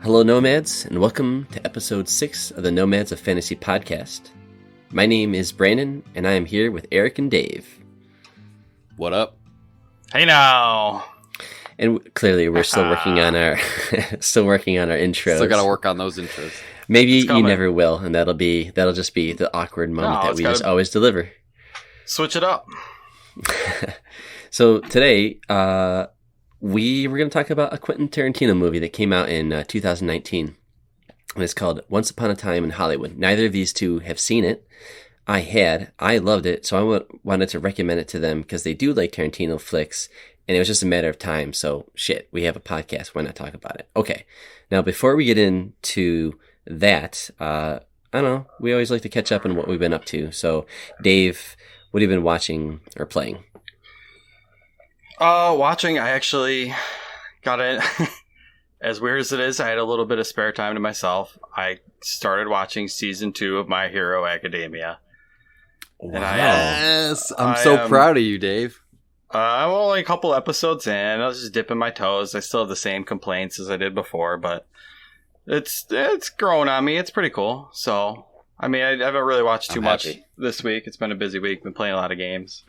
Hello, Nomads, and welcome to episode 6 of the Nomads of Fantasy podcast. My name is Brandon, and I am here with Eric and Dave. What up? Hey now. And clearly, we're still working on our intros. Still got to work on those intros. Maybe you never will, and that'll just be the awkward moment that we just always deliver. Switch it up. So today, we were going to talk about a Quentin Tarantino movie that came out in 2019. And it's called Once Upon a Time in Hollywood. Neither of these two have seen it. I loved it, so I wanted to recommend it to them because they do like Tarantino flicks, and it was just a matter of time. So shit, we have a podcast. Why not talk about it? Okay. Now, before we get into that, I don't know. We always like to catch up on what we've been up to. So, Dave, what have you been watching or playing? Watching, I actually got it. As weird as it is, I had a little bit of spare time to myself. I started watching season 2 of My Hero Academia. Wow. Yes, I'm so proud of you, Dave. I'm only a couple episodes in. I was just dipping my toes. I still have the same complaints as I did before, but it's growing on me. It's pretty cool. So, I mean, I haven't really watched too much this week. It's been a busy week. Been playing a lot of games.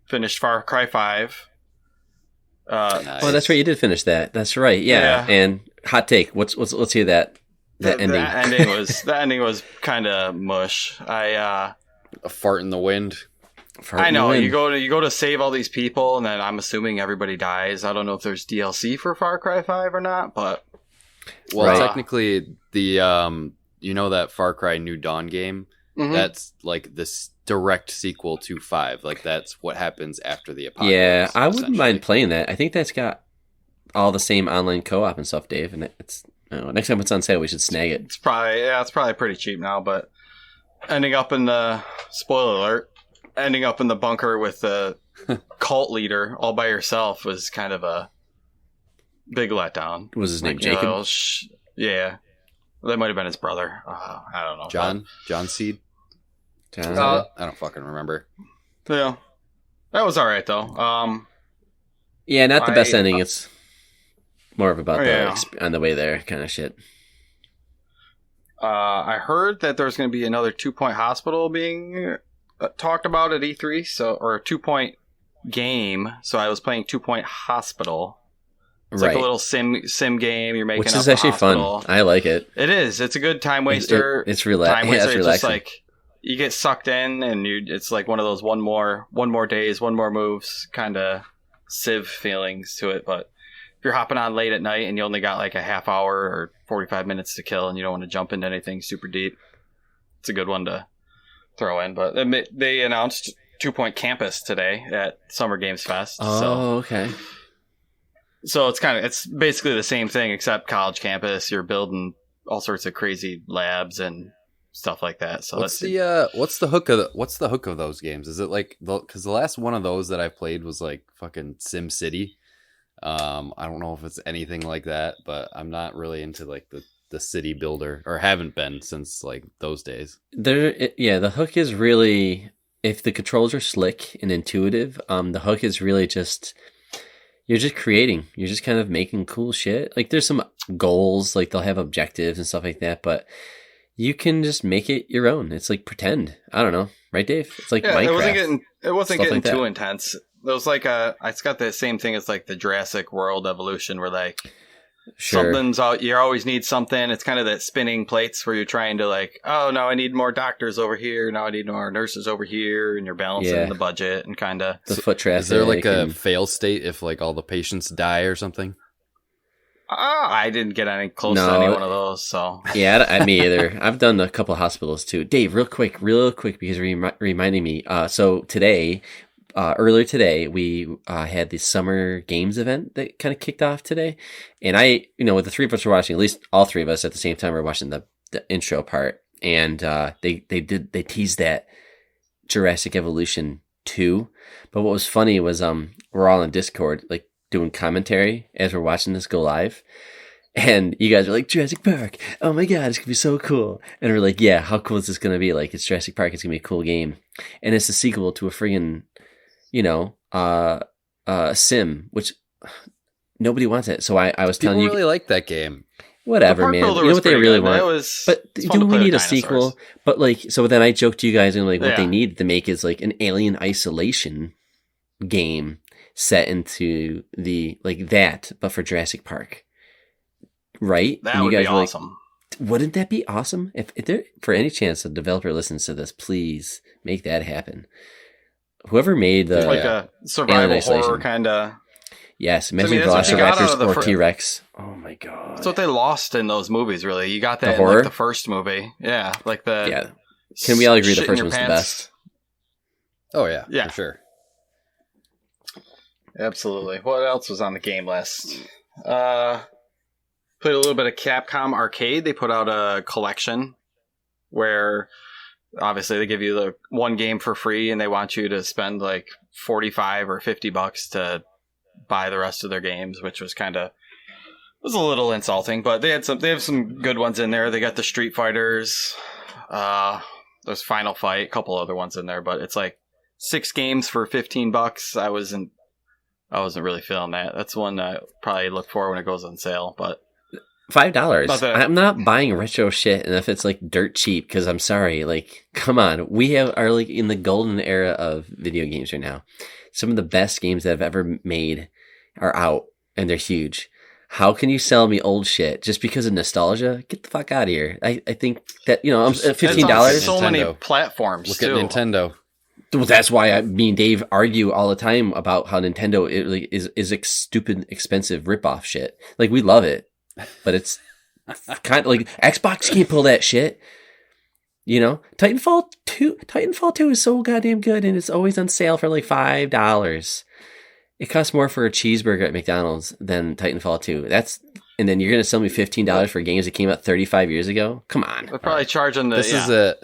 Finished Far Cry 5. Nice. Oh, that's right. You did finish that. That's right. Yeah. And hot take. Let's hear that ending. The ending was kind of mush. A fart in the wind. I know. You go to save all these people, and then I'm assuming everybody dies. I don't know if there's DLC for Far Cry 5 or not, but technically the that Far Cry New Dawn game. Mm-hmm. That's like this direct sequel to 5. Like that's what happens after the apocalypse. Yeah, I wouldn't mind playing that. I think that's got all the same online co-op and stuff, Dave. And it's next time it's on sale, we should snag it. It's probably pretty cheap now. But ending up in the bunker with the cult leader all by yourself was kind of a big letdown. Was his name Jacob? Yeah, that might have been his brother. I don't know. John Seed. I don't fucking remember. Yeah, that was all right though. Yeah, not the best ending. It's more of about on the way there kind of shit. I heard that there's going to be another 2 Point Hospital being talked about at E3, or a 2 Point game. So I was playing 2 Point Hospital. It's like a little sim game. You're making, which is actually fun. I like it. It is. It's a good time waster. It's relaxing. Yeah, it's relaxing. Just like you get sucked in, and it's like one of those one more days, one more moves kind of Civ feelings to it. But if you're hopping on late at night and you only got like a half hour or 45 minutes to kill, and you don't want to jump into anything super deep, it's a good one to throw in. But they announced 2 Point Campus today at Summer Games Fest. Okay. So it's basically the same thing except college campus. You're building all sorts of crazy labs and stuff like that. So what's the hook of those games? Is it like because the last one of those that I played was like fucking Sim City. I don't know if it's anything like that, but I'm not really into like the city builder, or haven't been since like those days. The hook is really, if the controls are slick and intuitive, the hook is really just. You're just creating. You're just kind of making cool shit. Like there's some goals, like they'll have objectives and stuff like that, but you can just make it your own. It's like pretend. I don't know, right, Dave? It's like Minecraft. It wasn't getting too intense. It was like it's got the same thing as like the Jurassic World evolution, where like something's out. You always need something. It's kind of that spinning plates where you're trying to like, oh, now I need more doctors over here. Now I need more nurses over here, and you're balancing the budget and kind of the foot traffic. Is there like a fail state if like all the patients die or something? I didn't get any close to any one of those. So yeah, me either. I've done a couple hospitals too. Dave, real quick, because reminding me. So today. Earlier today, we had the Summer Games event that kind of kicked off today. And with the three of us were watching, at least all three of us at the same time were watching the intro part. And they teased that Jurassic Evolution 2. But what was funny was we're all on Discord, like doing commentary as we're watching this go live. And you guys are like, Jurassic Park, oh my god, it's going to be so cool. And we're like, yeah, how cool is this going to be? Like, it's Jurassic Park, it's going to be a cool game. And it's a sequel to a friggin', sim, which Nobody wants it. So I was People telling you, really like that game. whatever, Park man. Builder You know was what they pretty really good. want. But It's fun do to we play need a with dinosaurs. sequel? But like, so then I joked to you guys and like, what they Yeah. need to make is like an Alien Isolation game set into the like that, but for Jurassic Park, right? That And would you guys be were awesome. like, wouldn't that be awesome? If there, for any chance a developer listens to this, please make that happen. Whoever made the Like a survival Alien horror Isolation. kind of. Yes, imagine that's what you got out of the Velociraptors or fir- T-Rex. Oh my god. That's what they lost in those movies. Really, you got that in horror? like the first movie. Yeah, like the. Yeah. Can we all agree the shit in first your one's the pants. best? Oh yeah, Yeah. for sure. Absolutely. What else was on the game list? Played a little bit of Capcom Arcade. They put out a collection where obviously they give you the one game for free and they want you to spend like 45 or $50 to buy the rest of their games, which was was a little insulting, but they have some good ones in there. They got the Street Fighters, there's Final Fight, a couple other ones in there, but it's like 6 games for $15. I wasn't really feeling that. That's one I probably look for when it goes on sale, but $5. that- I'm not buying retro shit, and if it's like dirt cheap, because I'm sorry, like, come on, we are like in the golden era of video games right now. Some of the best games that I've ever made are out, and they're huge. How can you sell me old shit just because of nostalgia? Get the fuck out of here. I think that, I'm it's on $15. so many Nintendo. platforms Look too. at Nintendo. Well, that's why me and Dave argue all the time about how Nintendo is stupid, expensive ripoff shit. Like, we love it, but it's kind of like Xbox can't pull that shit. Titanfall 2 is so goddamn good, and it's always on sale for like $5. It costs more for a cheeseburger at McDonald's than Titanfall 2. And then you're gonna sell me $15 for games that came out 35 years ago? Come on. They're probably charging the.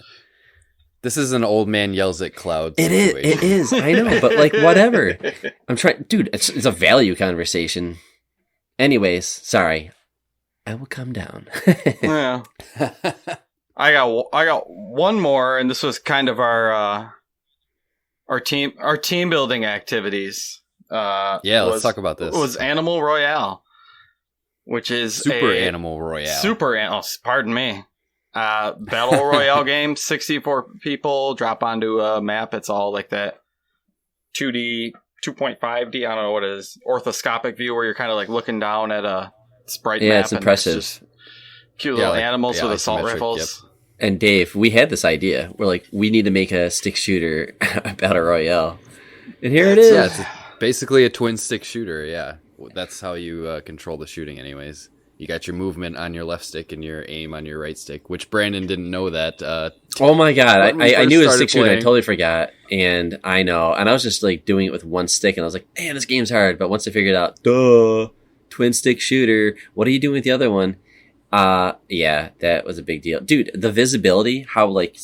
This is an old man yells at clouds. It is. I know, but like, whatever. I'm trying, dude. It's a value conversation. Anyways, sorry. I will calm down. Yeah. I got one more, and this was kind of our team building activities. Let's talk about this. It was Animal Royale, which is Super Animal Royale. Pardon me. Battle Royale game, 64 people drop onto a map. It's all like that 2D, 2.5D, I don't know what it is, orthoscopic view where you're kind of like looking down at a sprite map. Yeah, it's impressive. Just cute little animals with assault isometric, rifles. yep. And Dave, we had this idea. We're like, we need to make a stick shooter Battle Royale. And here it is. Yeah, it's basically a twin stick shooter. Yeah, that's how you control the shooting anyways. You got your movement on your left stick and your aim on your right stick, which Brandon didn't know that. Oh my god, when we I first knew it was started stick shooter. I playing. totally forgot. And I know. And I was just like doing it with one stick, and I was like, man, this game's hard. But once I figured out, twin stick shooter, what are you doing with the other one? Yeah, that was a big deal. Dude, the visibility, how like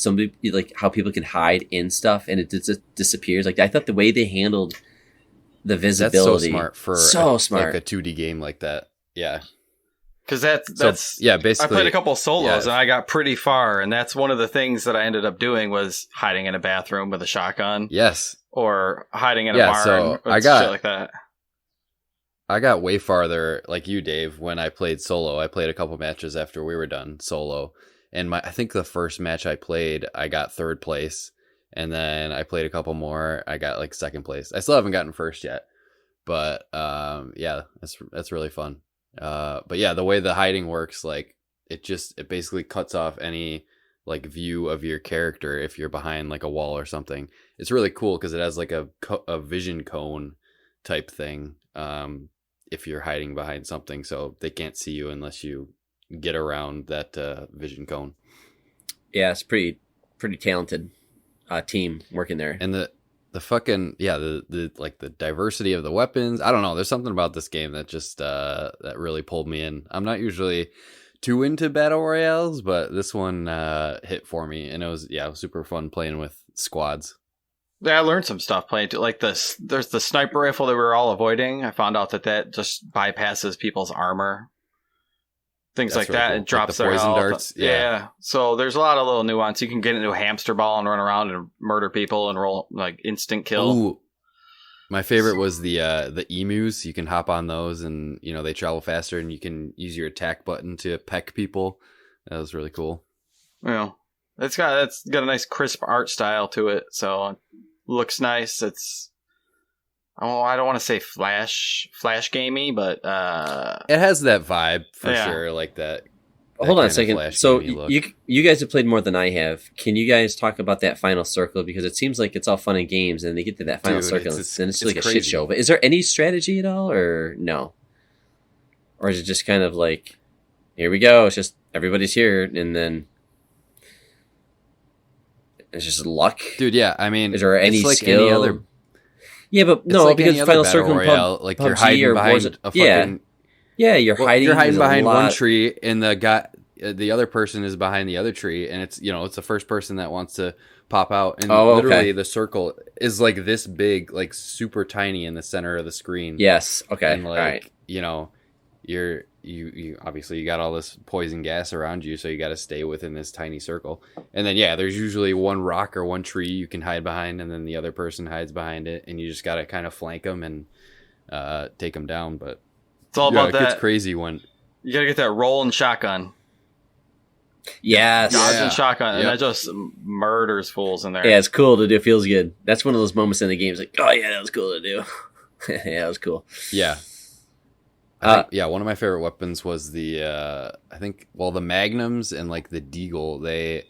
how people can hide in stuff and it just disappears. Like, I thought the way they handled the That's so visibility, smart for smart. like a 2D game like that. Yeah. Because that's yeah, I basically. played a couple of solos yeah. and I got pretty far, and that's one of the things that I ended up doing was hiding in a bathroom with a shotgun Yes. or hiding in a Yeah, barn so with I got- shit like that. I got way farther, like you, Dave, when I played solo. I played a couple matches after we were done solo. And I think the first match I played, I got 3rd place. And then I played a couple more. I got like 2nd place. I still haven't gotten 1st yet. But yeah, that's really fun. But yeah, the way the hiding works, like it basically cuts off any like view of your character if you're behind like a wall or something. It's really cool because it has like a vision cone type thing. If you're hiding behind something, so they can't see you unless you get around that vision cone. Yeah, it's pretty talented team working there. And the fucking the like the diversity of the weapons. I don't know. There's something about this game that just that really pulled me in. I'm not usually too into battle royales, but this one hit for me, and it was super fun playing with squads. Yeah, I learned some stuff playing too. Like this, there's the sniper rifle that we were all avoiding. I found out that just bypasses people's armor, things That's like really that. cool. It drops Like the their poison health. darts? Yeah. Yeah. So there's a lot of little nuance. You can get into a hamster ball and run around and murder people and roll like instant kill. Ooh, My favorite was the emus. You can hop on those, and they travel faster, and you can use your attack button to peck people. That was really cool. Well, it's got a nice crisp art style to it, so it looks nice. It's I don't want to say flash gamey, but it has that vibe for sure, like that. Hold on a second. So you guys have played more than I have. Can you guys talk about that final circle? Because it seems like it's all fun and games, and they get to that final circle, and it's like crazy. A shit show. But is there any strategy at all, or no? Or is it just kind of like, here we go, it's just everybody's here, and then it's just luck? Dude, yeah. I mean, is there any like skill? Any other... Yeah, but no, because final circle Royale, like you're hiding behind a fucking... Yeah, you're hiding behind one tree, and the other person is behind the other tree, and it's it's the first person that wants to pop out, and literally the circle is like this big, like super tiny in the center of the screen. Yes. Okay. And like, all right. you obviously you got all this poison gas around you, so you got to stay within this tiny circle. And then there's usually one rock or one tree you can hide behind, and then the other person hides behind it, and you just got to kind of flank them and take them down. But it's all about that. It gets crazy when you got to get that rolling shotgun. Yes. And shotgun, and that just murders fools in there. Yeah, it's cool to do. It feels good. That's one of those moments in the game. It's like, oh yeah, that was cool to do. Yeah, that was cool. Yeah. One of my favorite weapons was the the magnums and like the deagle. They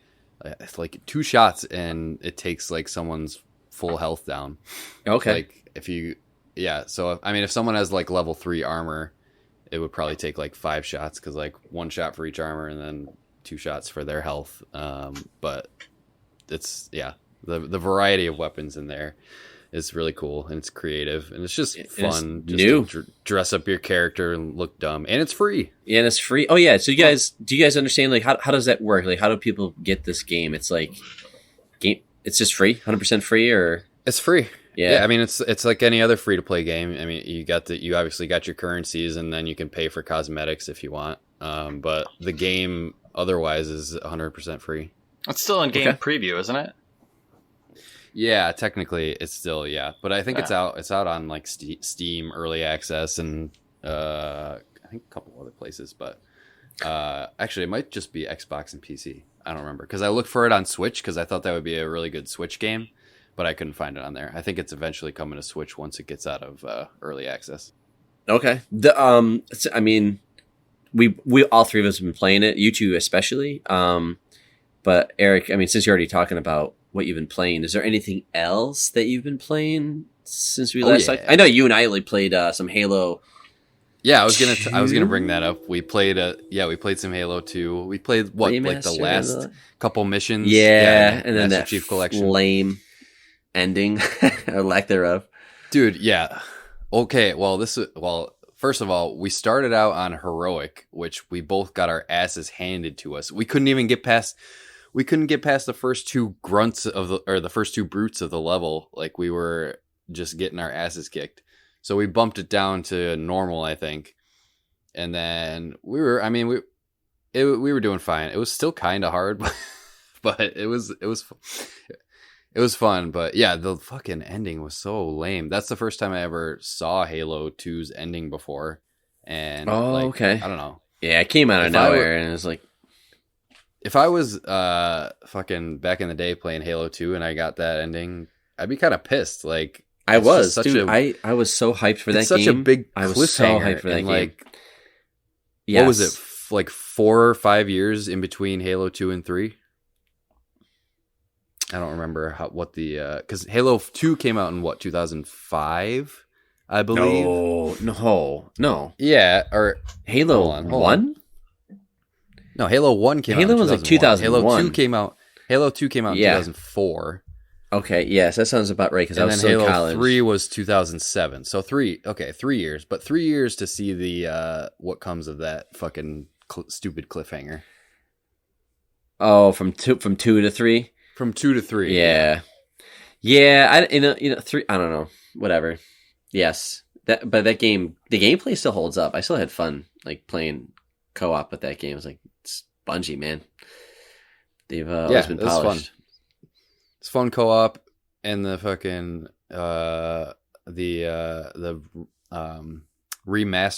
it's like 2 shots and it takes like someone's full health down. Okay. Like if someone has like level 3 armor, it would probably take like 5 shots, because like 1 shot for each armor and then 2 shots for their health. But it's the variety of weapons in there is really cool, and it's creative, and it's just fun. It's new. To dress up your character and look dumb, and it's free. Yeah, and it's free. Oh yeah. So do you guys understand, like, how does that work? Like, how do people get this game? It's like it's just free, 100% free, or it's free. Yeah. I mean, it's like any other free to play game. I mean, you obviously got your currencies, and then you can pay for cosmetics if you want. But the game otherwise is 100% free. It's still in game preview, isn't it? Yeah, technically it's still but I think it's out on like Steam early access, and I think a couple other places, but actually it might just be Xbox and PC. I don't remember, because I looked for it on Switch, because I thought that would be a really good Switch game, but I couldn't find it on there. I think it's eventually coming to Switch once it gets out of early access. Okay. I mean, we all three of us have been playing it, you two especially. But Eric, I mean, since you're already talking about what you've been playing, is there anything else that you've been playing since we last talked? I know you and I only played some Halo. Yeah, I was gonna bring that up. We played some Halo 2. We played like the last couple missions. Yeah, and then that Chief Collection lame ending or lack thereof. Dude, yeah. Okay, first of all, we started out on heroic, which we both got our asses handed to us. We couldn't get past the first 2 grunts the first 2 brutes of the level. Like, we were just getting our asses kicked. So we bumped it down to normal, I think. And then we were doing fine. It was still kind of hard, but it was fun. But yeah, the fucking ending was so lame. That's the first time I ever saw Halo 2's ending before. And okay. I don't know. Yeah, it came out of nowhere, and it was like, if I was fucking back in the day playing Halo 2 and I got that ending, I'd be kind of pissed. Like, I was, dude. I was so hyped for that game. Such a big cliffhanger. I was so hyped for that game. Like, yes. What was it? Like 4 or 5 years in between Halo 2 and 3? I don't remember because Halo 2 came out in 2005, I believe. No. Yeah, or Halo 1? No, Halo 1 came out in 2001. Was like 2001. Halo 2 came out in 2004. Okay, yes, that sounds about right, because I was still in college. Halo 3 was 2007. So 3 years, but 3 years to see the what comes of that fucking stupid cliffhanger. Oh, from 2 to 3? From 2 to 3. Yeah. I 3, I don't know. Whatever. Yes. But that game, the gameplay still holds up. I still had fun like playing co-op with that game. It was like, it's Bungie, man. They've always been polished. Fun. It's fun co-op, and the fucking remaster,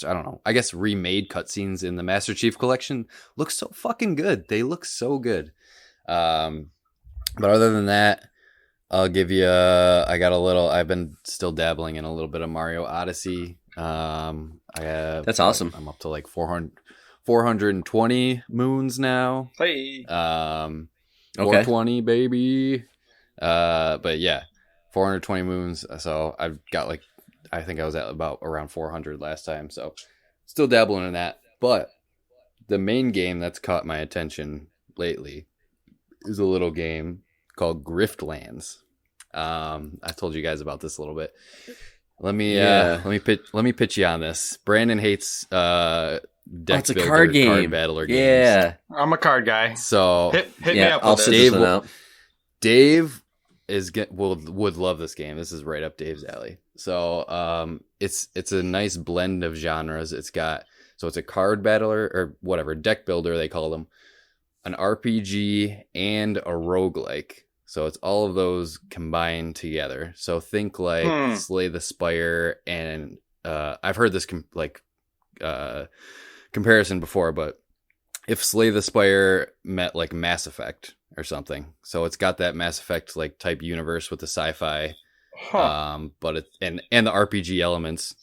I don't know, I guess remade cutscenes in the Master Chief Collection look so fucking good. They look so good. But other than that, I'll give you I've been still dabbling in a little bit of Mario Odyssey. That's awesome. I'm up to like 420 moons now. Hey. 420 baby. But yeah, 420 moons. So I've got like, I think I was at about around 400 last time. So still dabbling in that. But the main game that's caught my attention lately is a little game called Griftlands. I told you guys about this a little bit. Let me pitch you on this. Brandon hates deck it's a builder, card game. card battler games. Yeah, I'm a card guy. So hit me up I'll with sit this. this one out. Dave would love this game. This is right up Dave's alley. So it's a nice blend of genres. It's a card battler or whatever, deck builder they call them, an RPG and a roguelike. So it's all of those combined together. So think like Slay the Spire, and I've heard this comparison before, but if Slay the Spire met like Mass Effect or something. So it's got that Mass Effect like type universe with the sci-fi, but it and the RPG elements,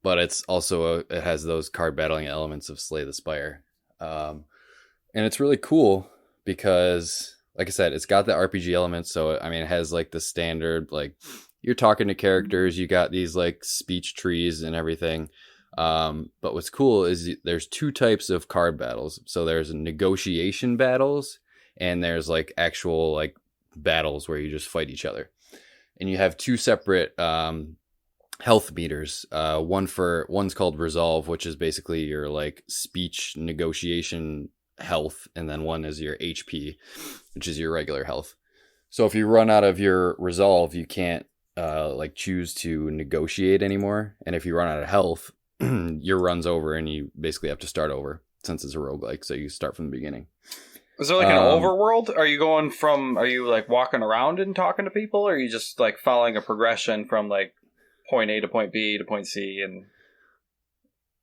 but it's also it has those card battling elements of Slay the Spire, and it's really cool because, like I said, it's got the RPG elements. So I mean, it has like the standard, like you're talking to characters, you got these like speech trees and everything. But what's cool is there's two types of card battles. So there's negotiation battles, and there's like actual like battles where you just fight each other. And you have two separate health meters. One's called Resolve, which is basically your like speech negotiation health, and then one is your HP, which is your regular health. So if you run out of your Resolve, you can't like choose to negotiate anymore. And if you run out of health, your run's over and you basically have to start over, since it's a roguelike, so you start from the beginning. Is there like an overworld? Are you like walking around and talking to people, or are you just like following a progression from like point A to point B to point C? And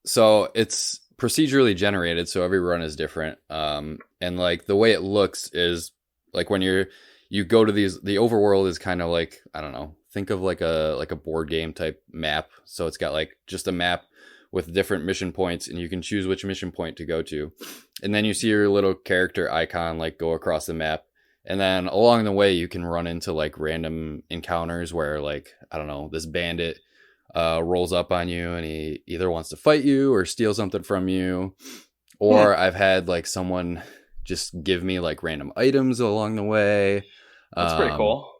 so it's procedurally generated, so every run is different. And like the way it looks is like when you go to the overworld is kind of like, I don't know, think of like a board game type map. So it's got like just a map with different mission points, and you can choose which mission point to go to. And then you see your little character icon like go across the map. And then along the way, you can run into like random encounters where, like, I don't know, this bandit rolls up on you and he either wants to fight you or steal something from you. Or I've had like someone just give me like random items along the way. That's pretty cool.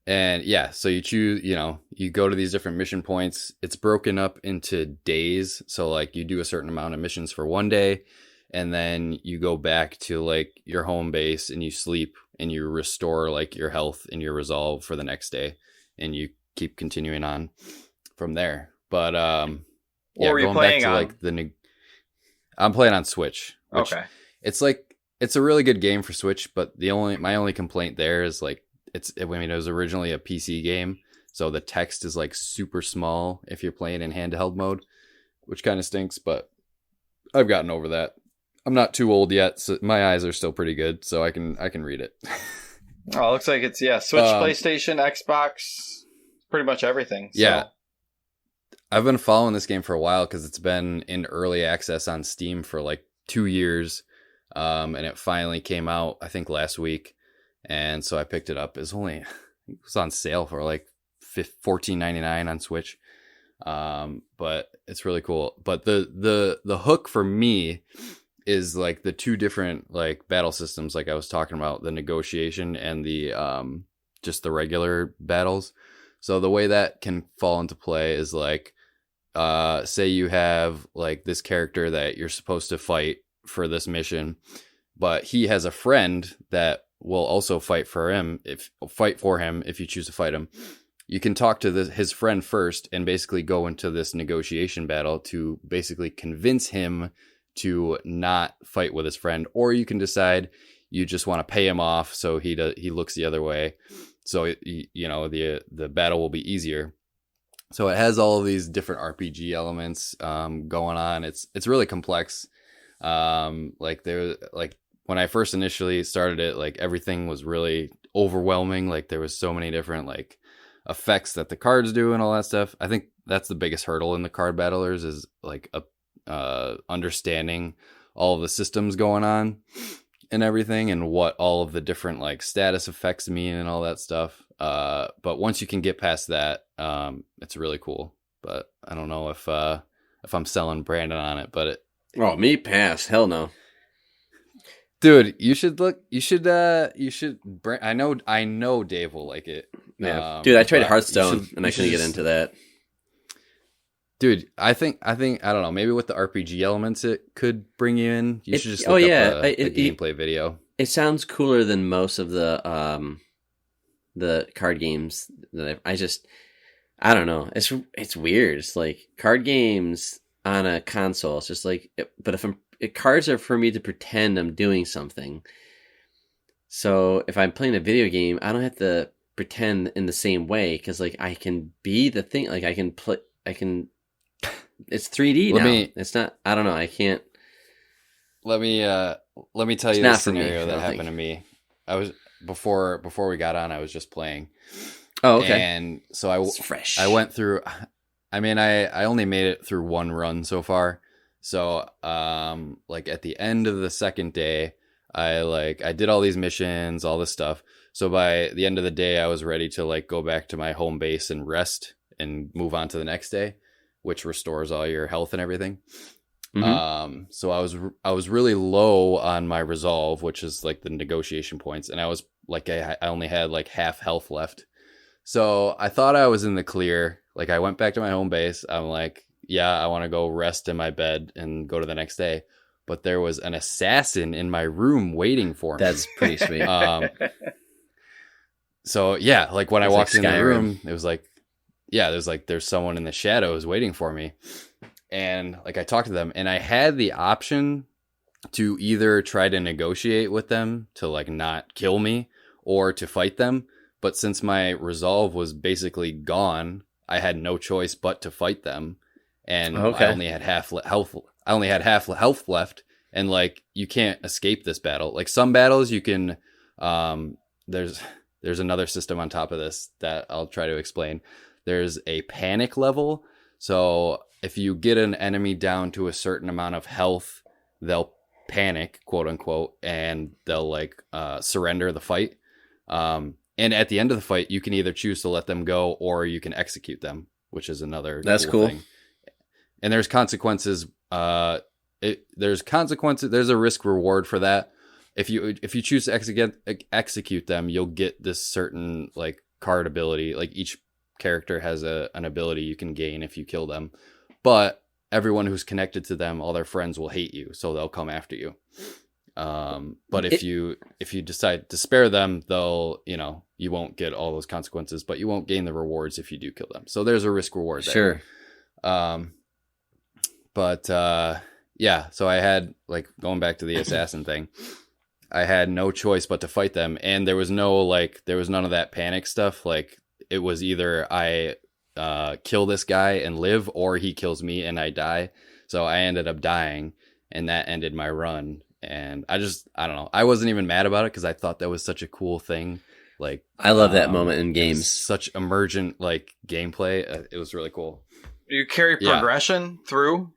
And yeah, so you choose, you go to these different mission points. It's broken up into days. So like you do a certain amount of missions for one day, and then you go back to like your home base and you sleep and you restore like your health and your resolve for the next day, and you keep continuing on from there. But what were you playing on? Like I'm playing on Switch. Okay. It's a really good game for Switch, but my only complaint there is like it was originally a PC game, so the text is like super small if you're playing in handheld mode, which kind of stinks, but I've gotten over that. I'm not too old yet, so my eyes are still pretty good, so I can read it. Oh, it looks like it's Switch, PlayStation, Xbox, pretty much everything. So. Yeah. I've been following this game for a while because it's been in early access on Steam for like 2 years. And it finally came out, I think, last week. And so I picked it up. It was on sale for like $14.99 on Switch. But it's really cool. But the hook for me is like the two different like battle systems, like I was talking about, the negotiation and the just the regular battles. So the way that can fall into play is like, say you have like this character that you're supposed to fight for this mission, but he has a friend that will also fight for him if you choose to fight him. You can talk to his friend first and basically go into this negotiation battle to basically convince him to not fight with his friend, or you can decide you just want to pay him off so he looks the other way, so the battle will be easier. So it has all of these different RPG elements going on. It's really complex. Like when I first initially started it, like everything was really overwhelming. Like there was so many different like effects that the cards do and all that stuff. I think that's the biggest hurdle in the card battlers is like understanding all of the systems going on and everything and what all of the different like status effects mean and all that stuff. But once you can get past that, it's really cool. But I don't know if I'm selling Brandon on it, but Oh, me pass. Hell no. dude, you should look. You should. I know Dave will like it. Yeah, dude, I tried but Hearthstone and I couldn't get into that. Dude, I think I don't know. Maybe with the RPG elements, it could bring you in. You should just oh, look yeah, up a gameplay video. It sounds cooler than most of the card games that I don't know. It's weird. It's like card games on a console. It's just like, but cards are for me to pretend I'm doing something. So if I'm playing a video game, I don't have to pretend in the same way because like I can be the thing. Like I can play. It's 3D now. It's not. I don't know. I can't. Let me tell you the scenario that happened to me. I was before we got on. I was just playing. Oh, okay. And so It's fresh. I went through. I mean, I only made it through one run so far. So, like at the end of the second day, I did all these missions, all this stuff. So by the end of the day, I was ready to like go back to my home base and rest and move on to the next day, which restores all your health and everything. Mm-hmm. So I was really low on my resolve, which is like the negotiation points. And I was like, I only had like half health left. So I thought I was in the clear. Like I went back to my home base. I'm like, yeah, I want to go rest in my bed and go to the next day. But there was an assassin in my room waiting for me. That's pretty sweet. So yeah, like when I walked in the room, it was like, yeah, there's someone in the shadows waiting for me. And like I talked to them and I had the option to either try to negotiate with them to like not kill me or to fight them. But since my resolve was basically gone, I had no choice but to fight them. And I only had half health. I only had half health left. And like, you can't escape this battle. Like some battles you can, there's another system on top of this that I'll try to explain. There's a panic level. So if you get an enemy down to a certain amount of health, they'll panic, quote unquote, and they'll like surrender the fight. And at the end of the fight, you can either choose to let them go or you can execute them, which is another cool thing. And there's consequences. There's consequences. There's a risk reward for that. If you choose to execute them, you'll get this certain like card ability. Like each character has an ability you can gain if you kill them. But everyone who's connected to them, all their friends will hate you, so they'll come after you. But if you decide to spare them, they'll, you won't get all those consequences, but you won't gain the rewards if you do kill them. So there's a risk reward there. Sure. Yeah, so I had like going back to the assassin thing, I had no choice but to fight them. And there was none of that panic stuff. Like it was either I kill this guy and live or he kills me and I die. So I ended up dying and that ended my run. And I don't know. I wasn't even mad about it because I thought that was such a cool thing. Like I love that moment in games. Such emergent like gameplay. It was really cool. Do you carry progression through?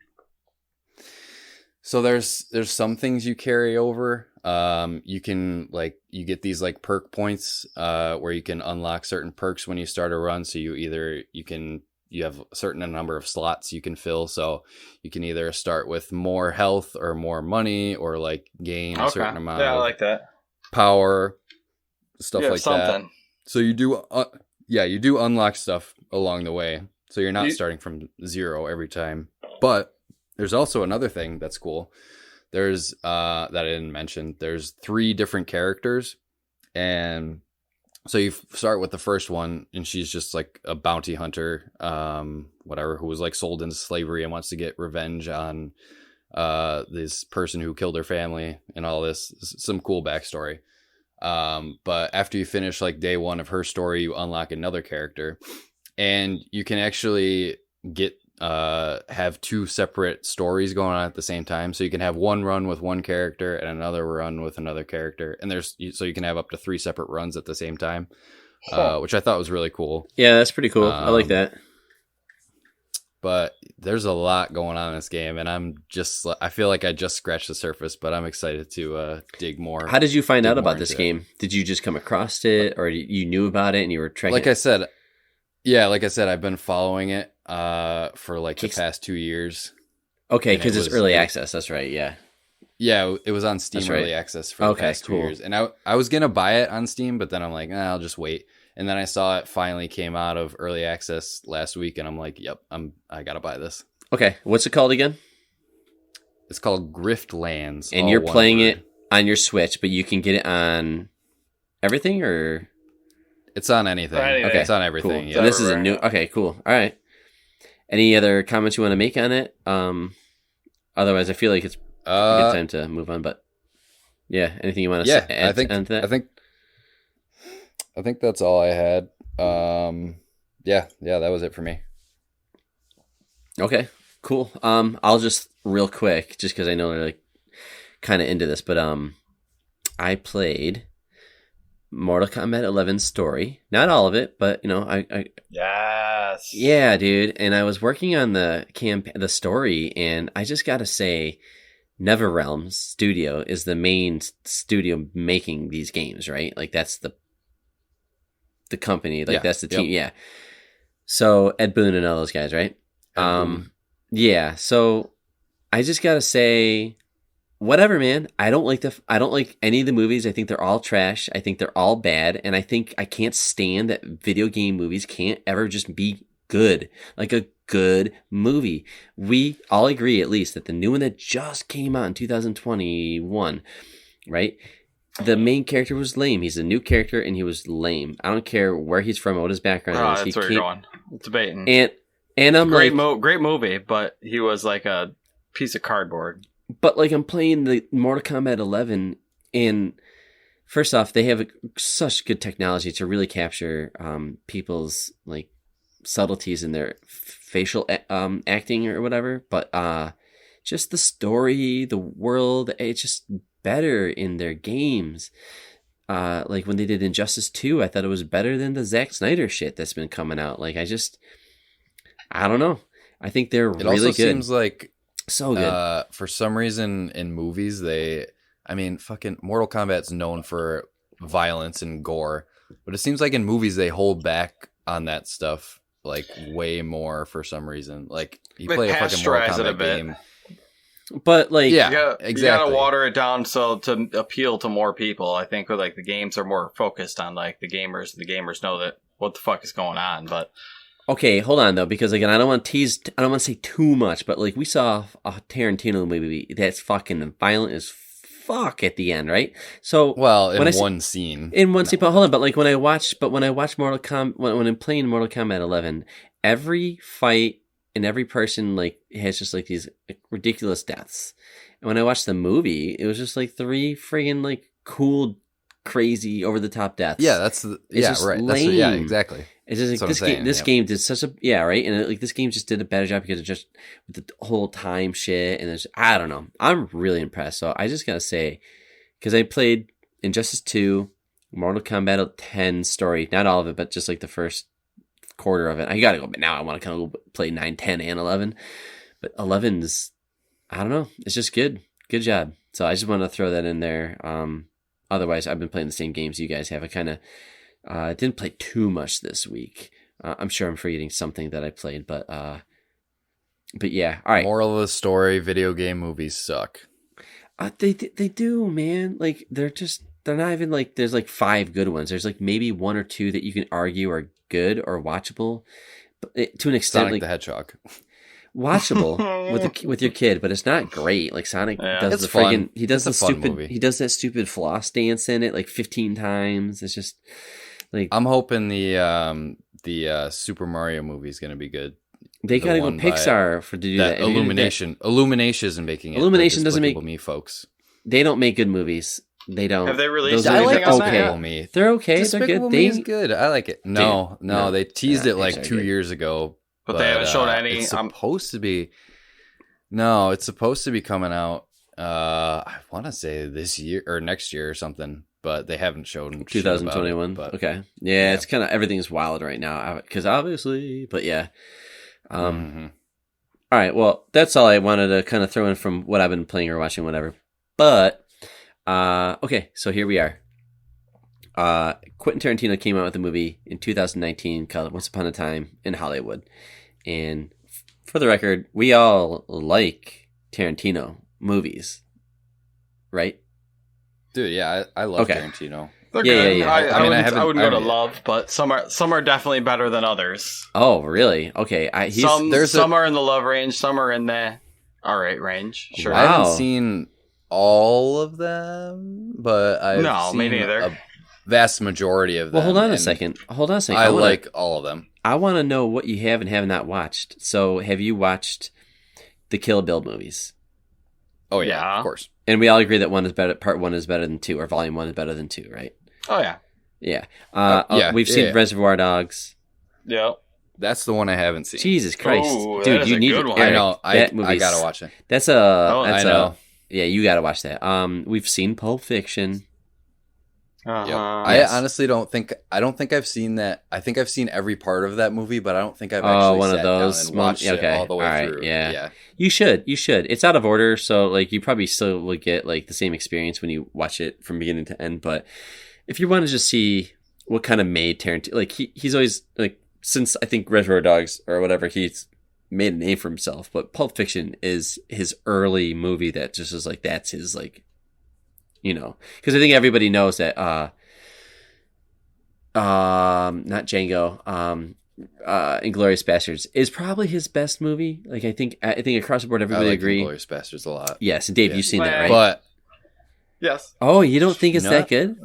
So there's some things you carry over. You can you get these like perk points where you can unlock certain perks when you start a run. So you have a certain number of slots you can fill. So you can either start with more health or more money or like gain a certain amount I like that. Power, stuff like that. So you do unlock stuff along the way. So you're not starting from zero every time. But there's also another thing that's cool. There's that I didn't mention. There's 3 different characters. And so you start with the first one, and she's just like a bounty hunter, who was like sold into slavery and wants to get revenge on this person who killed her family and all this. Some cool backstory. But after you finish like day 1 of her story, you unlock another character. and you can actually get have two separate stories going on at the same time. So you can have one run with one character and another run with another character, and so you can have up to 3 separate runs at the same time, which I thought was really cool. Yeah, that's pretty cool. I like that. But there's a lot going on in this game, and I feel like I just scratched the surface, but I'm excited to dig more. How did you find out about this game? Did you just come across it, or you knew about it and you were tracking? Like I said, I've been following it for like the past 2 years. Okay, because it's early access. That's right. Yeah. Yeah, it was on Steam early access for the past 2 years, and I was gonna buy it on Steam, but then I'm like, I'll just wait. And then I saw it finally came out of early access last week, and I'm like, yep, I gotta buy this. Okay, what's it called again? It's called Griftlands, and you're playing it on your Switch, but you can get it on everything, or it's on anything. Okay, it's on everything. Cool. Yeah. So this is a new. Okay, cool. All right. Any other comments you want to make on it? Otherwise, I feel like it's a good time to move on. But yeah, anything you want to add to that? I think that's all I had. Yeah, that was it for me. Okay, cool. I'll just real quick, just because I know they're like kind of into this, but I played Mortal Kombat 11 story. Not all of it, but I yes, yeah, dude. And I was working on the story, and I just gotta say, NetherRealm Studio is the main studio making these games, right? Like that's the company, like that's the team. Yeah. So Ed Boon and all those guys, right? Yeah. So I just gotta say, whatever, man. I don't like any of the movies. I think they're all trash. I think they're all bad, and I think I can't stand that video game movies can't ever just be good, like a good movie. We all agree, at least, that the new one that just came out in 2021, right? The main character was lame. He's a new character, and he was lame. I don't care where he's from, what his background is. That's where you're going. Debating. And I'm great movie, but he was like a piece of cardboard. But like I'm playing the Mortal Kombat 11, and first off, they have such good technology to really capture people's like subtleties in their facial acting or whatever. But just the story, the world, it's just better in their games. Like when they did Injustice 2, I thought it was better than the Zack Snyder shit that's been coming out. Like I don't know. I think they're really good. It also seems like so good. For some reason in movies, fucking Mortal Kombat's known for violence and gore, but it seems like in movies they hold back on that stuff like way more for some reason. Like you play a fucking Mortal Kombat game. But like, exactly. You gotta water it down so to appeal to more people. I think with like the games are more focused on like the gamers. The gamers know that what the fuck is going on. But okay, hold on though, because again, I don't want to say too much, but like we saw a Tarantino movie that's fucking violent as fuck at the end, right? So in one scene, but hold on, but like when I watch Mortal Kombat, when I'm playing Mortal Kombat 11, every fight and every person like has just like these ridiculous deaths. And when I watched the movie, it was just like 3 friggin' like cool, crazy, over the top deaths. Yeah, that's right. Lame. Yeah, exactly. It's just like this game did such a right, and like this game just did a better job because of just the whole time shit, and I don't know. I'm really impressed. So I just gotta say, because I played Injustice 2, Mortal Kombat 10 story, not all of it, but just like the first quarter of it. I gotta go, but now I want to kind of play 9, 10, and 11. But 11's, I don't know, it's just good job. So I just want to throw that in there. Otherwise, I've been playing the same games you guys have. I kind of didn't play too much this week. I'm sure I'm forgetting something that I played, but yeah. All right. Moral of the story: video game movies suck. They do, man. Like they're not even like there's like 5 good ones. There's like maybe 1 or 2 that you can argue are good or watchable, but to an extent, Sonic like the Hedgehog, watchable with your kid, but it's not great. Like Sonic does he does that stupid floss dance in it like 15 times. It's just like I'm hoping the Super Mario movie is going to be good. They gotta go Pixar to do that. Illumination isn't making it. Illumination doesn't make me, folks. They don't make good movies. They don't. Have they released those I anything like on that Despicable yet? Me. They're okay. They're Despicable good. Me is good. I like it. No, Dude, no, no. they teased Yeah, it like actually, 2 good. years ago. But they haven't shown any. It's supposed to be. No, it's supposed to be coming out. I want to say this year or next year or something, but they haven't shown 2021. But Okay. Yeah, it's kind of everything's wild right now because obviously, but yeah. All right. Well, that's all I wanted to kind of throw in from what I've been playing or watching, whatever. But okay, so here we are. Quentin Tarantino came out with a movie in 2019 called Once Upon a Time in Hollywood, and for the record, we all like Tarantino movies, right? Dude, yeah, I love Okay. Tarantino. They're Yeah, good. yeah, yeah. I wouldn't go to haven't- love, but some are definitely better than others. Oh, really? Okay. Some are in the love range, some are in the all right range. Sure. Wow. I haven't seen all of them, but I've No, seen me neither. a vast majority of them. Well, hold on a and second. I like all of them. I want to know what you have and have not watched. So, have you watched the Kill Bill movies? Oh yeah, Yeah. of course. And we all agree that one is better. Part 1 is better than 2, or Volume 1 is better than 2, right? Oh yeah. Yeah. Yeah, We've seen yeah. Reservoir Dogs. Yep. That's the one I haven't seen. Jesus Christ, Ooh, dude! that is You a need good to. one. Eric, I know. that I movie's- gotta watch it. That's I know. Yeah, you gotta watch that. We've seen Pulp Fiction. Uh-huh. Yep. Yes. I honestly don't think I've seen that. I think I've seen every part of that movie, but I don't think I've Oh, actually one of sat down those and watched yeah, it okay. all the way All right, through. yeah. You should. It's out of order, so like you probably still would get like the same experience when you watch it from beginning to end. But if you want to just see what kind of made Tarantino, like he's always like since I think Reservoir Dogs or whatever, he's made a name for himself. But Pulp Fiction is his early movie that just is like that's his like, because I think everybody knows that. Not Django. Inglourious Bastards is probably his best movie. Like I think across the board everybody I like agree. Inglourious Bastards a lot. Yes, and Dave, Yeah. you've seen that, right? But Yes. Oh, you don't think it's No. that good?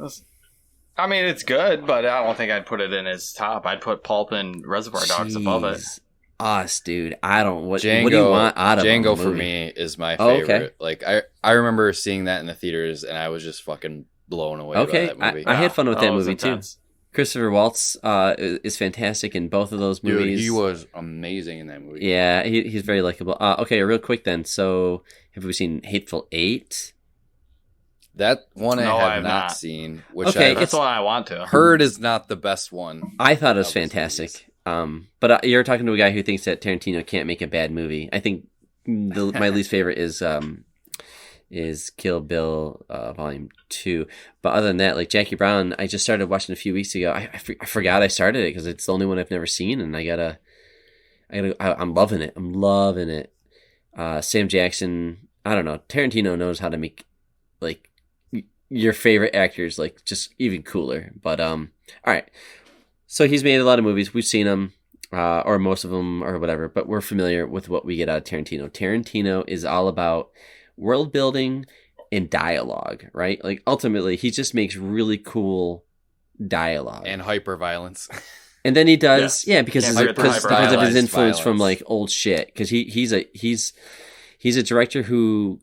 I mean, it's good, but I don't think I'd put it in his top. I'd put Pulp and Reservoir Dogs above it. Jeez. Us, dude. I don't. What Django, do you want out of Django a for movie? me is my Oh, favorite. okay. Like I remember seeing that in the theaters, and I was just fucking blown away Okay, by that movie. I had fun with that was movie intense. too. Christopher Waltz is fantastic in both of those Dude, movies. he was amazing in that movie. Yeah, he's very likable. Okay, real quick then. So, have we seen Hateful Eight? That one No, I I have have not not. seen, which Okay, I've That's the one I want to. heard is not the best one. I thought it was Of those fantastic. But you're talking to a guy who thinks that Tarantino can't make a bad movie. I think my least favorite is Kill Bill Volume 2. But other than that, like Jackie Brown, I just started watching a few weeks ago. I forgot I started it because it's the only one I've never seen, and I'm loving it. I'm loving it. Sam Jackson, I don't know. Tarantino knows how to make like your favorite actors like just even cooler. But all right. So he's made a lot of movies. We've seen them, or most of them, or whatever. But we're familiar with what we get out of Tarantino. Tarantino is all about world building and dialogue, right? Like ultimately, he just makes really cool dialogue, And hyper violence. and then he does, Yeah. because Can't of, forget the because of his hyper-stylized influence from violence. like old shit. Because he's a director who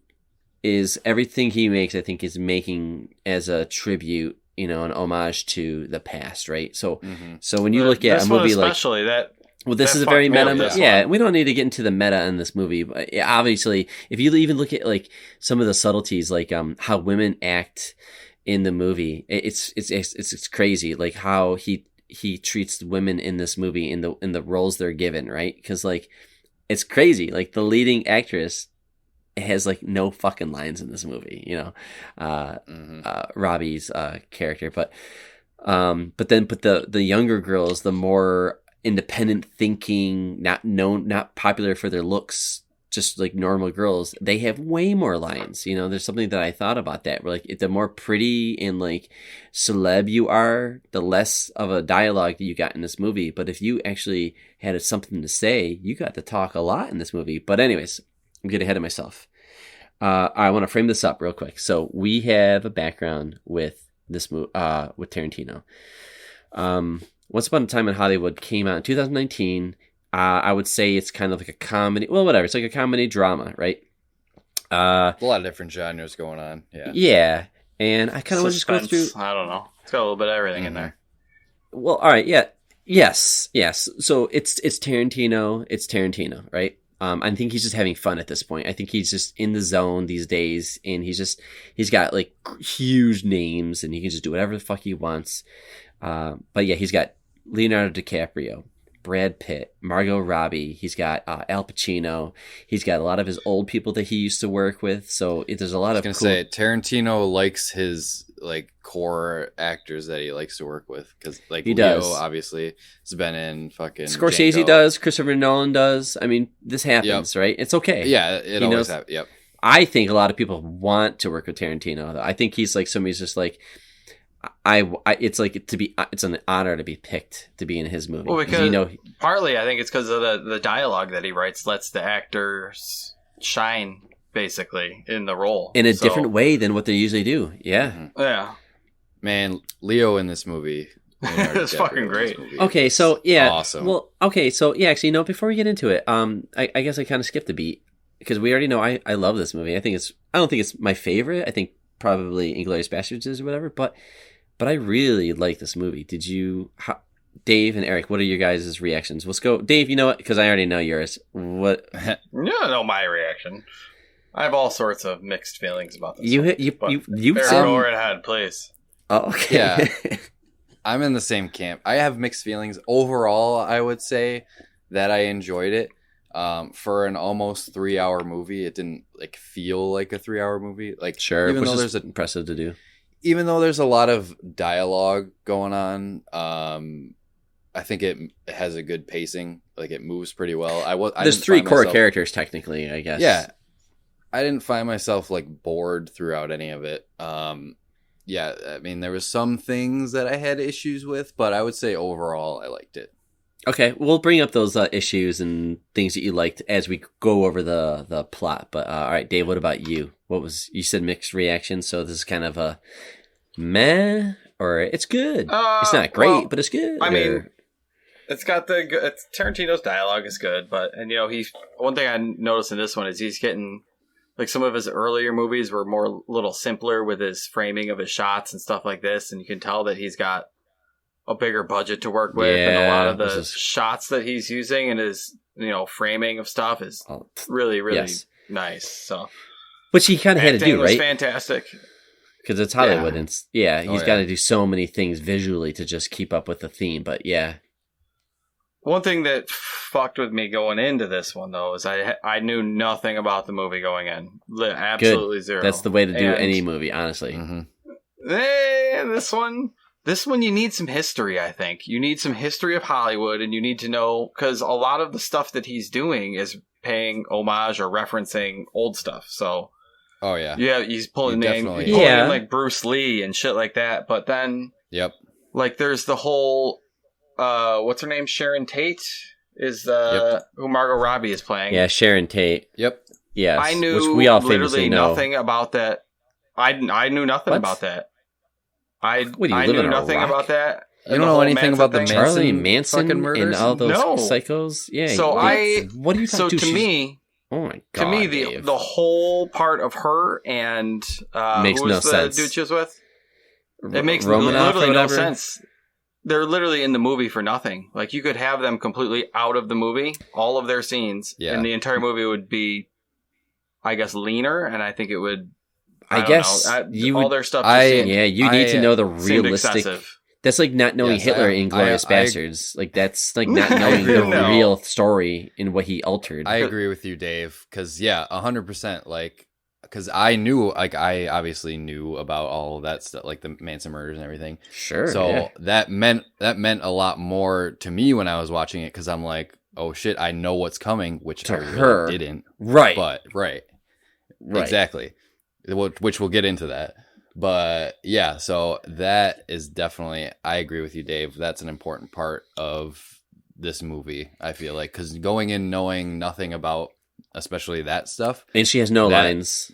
is everything he makes. I think is making as a tribute, an homage to the past, right? So, so when you look at This a one movie like especially that. well, this That is a very fucked me up, meta. this Yeah, one. we don't need to get into the meta in this movie, but yeah, obviously, if you even look at like some of the subtleties, like how women act in the movie, it's crazy. Like how he treats women in this movie in the roles they're given, right? Because like it's crazy. Like the leading actress has like no fucking lines in this movie, Robbie's character, but the younger girls, the more independent thinking, not popular for their looks, just like normal girls, they have way more lines. There's something that I thought about that. Where like the more pretty and like celeb you are, the less of a dialogue that you got in this movie. But if you actually had something to say, you got to talk a lot in this movie. But anyways, I'm getting ahead of myself. I want to frame this up real quick. So we have a background with this movie, with Tarantino. Once Upon a Time in Hollywood came out in 2019. I would say it's kind of like a comedy. Well, whatever. It's like a comedy drama, right? A lot of different genres going on. Yeah. Yeah. And I kind of want to just go through. I don't know. It's got a little bit of everything in there. Well, all right, yeah, yes. So it's Tarantino. It's Tarantino, right? I think he's just having fun at this point. I think he's just in the zone these days, and he's got like huge names, and he can just do whatever the fuck he wants. But yeah, he's got Leonardo DiCaprio, Brad Pitt, Margot Robbie. He's got Al Pacino. He's got a lot of his old people that he used to work with. So there's a lot of. I was gonna say Tarantino likes his like core actors that he likes to work with, because like he Leo does. obviously has been in fucking Scorsese Django. does. Christopher Nolan does. I mean, this happens, right? It's okay. Yeah, it He always knows- happens. Yep. I think a lot of people want to work with Tarantino. I think he's like somebody's just like, it's like it's an honor to be picked to be in his movie. Well, because you know, partly I think it's because of the dialogue that he writes lets the actors shine basically in the role in a different way than what they usually do. Yeah. Mhm. Yeah. Man, Leo in this movie. Leonardo It's DiCaprio fucking in this great. movie Okay, is so yeah. awesome. Well, okay, so yeah. Actually, before we get into it, I guess I kind of skipped a beat because we already know I love this movie. I don't think it's my favorite. I think probably Inglourious Basterds is or whatever, but I really like this movie. Did you, Dave and Eric? What are your guys' reactions? Let's go, Dave. You know what? Because I already know yours. What You don't know my reaction. I have all sorts of mixed feelings about this. you Eric, said? go right ahead, please. Oh, okay. Yeah. I'm in the same camp. I have mixed feelings. Overall, I would say that I enjoyed it. For an almost 3-hour movie, it didn't like feel like a 3-hour movie. Like Sure, even which though is there's impressive to do. even though there's a lot of dialogue going on, I think it has a good pacing. Like it moves pretty well. There's didn't 3 find core myself- characters technically, I guess. Yeah, I didn't find myself like bored throughout any of it. Yeah, I mean there was some things that I had issues with, but I would say overall I liked it. Okay, we'll bring up those issues and things that you liked as we go over the plot. But all right, Dave, what about you? You said mixed reactions, so this is kind of a meh, or it's good. It's not great, well, but it's good. I mean, it's got Tarantino's dialogue is good, and one thing I noticed in this one is he's getting like some of his earlier movies were more little simpler with his framing of his shots and stuff like this, and you can tell that he's got a bigger budget to work with, and a lot of the shots that he's using and his framing of stuff is really nice. So, which he kind of had to do, right? Fantastic, because it's Hollywood, and he's got to do so many things visually to just keep up with the theme. But yeah. One thing that fucked with me going into this one, though, is I knew nothing about the movie going in. Absolutely Good. Zero. That's the way to do any movie, honestly. Mm-hmm. This one, you need some history, I think. You need some history of Hollywood, and you need to know, because a lot of the stuff that he's doing is paying homage or referencing old stuff. So, oh, yeah. Yeah, he's pulling in like Bruce Lee and shit like that. But then, like, there's the whole... what's her name? Sharon Tate is who Margot Robbie is playing. Yeah, Sharon Tate. Yep. Yes. I knew which we all literally know. nothing about that. I knew nothing about that. I knew nothing about that. You don't know anything about the Charlie Manson fucking murders and all those psychos? Yeah. So what do you so to me? Oh my god! To me, the whole part of her and makes who was no sense. The dude she was with? It makes Romanoff literally no sense. They're literally in the movie for nothing. Like, you could have them completely out of the movie, all of their scenes, and the entire movie would be, I guess, leaner, and I think it would... I guess all their stuff... you need to know the realistic... That's like not knowing Hitler in Glorious Bastards. Like, that's like not knowing the real story and what he altered. I agree with you, Dave, because, 100%, like... Because I obviously knew about all of that stuff, like the Manson murders and everything. Sure. So that meant a lot more to me when I was watching it, because I'm like, oh shit, I know what's coming, which to I her really didn't. Right. But exactly, which we'll get into that. But yeah, so that is definitely, I agree with you, Dave. That's an important part of this movie. I feel like, because going in knowing nothing about especially that stuff, and she has no lines.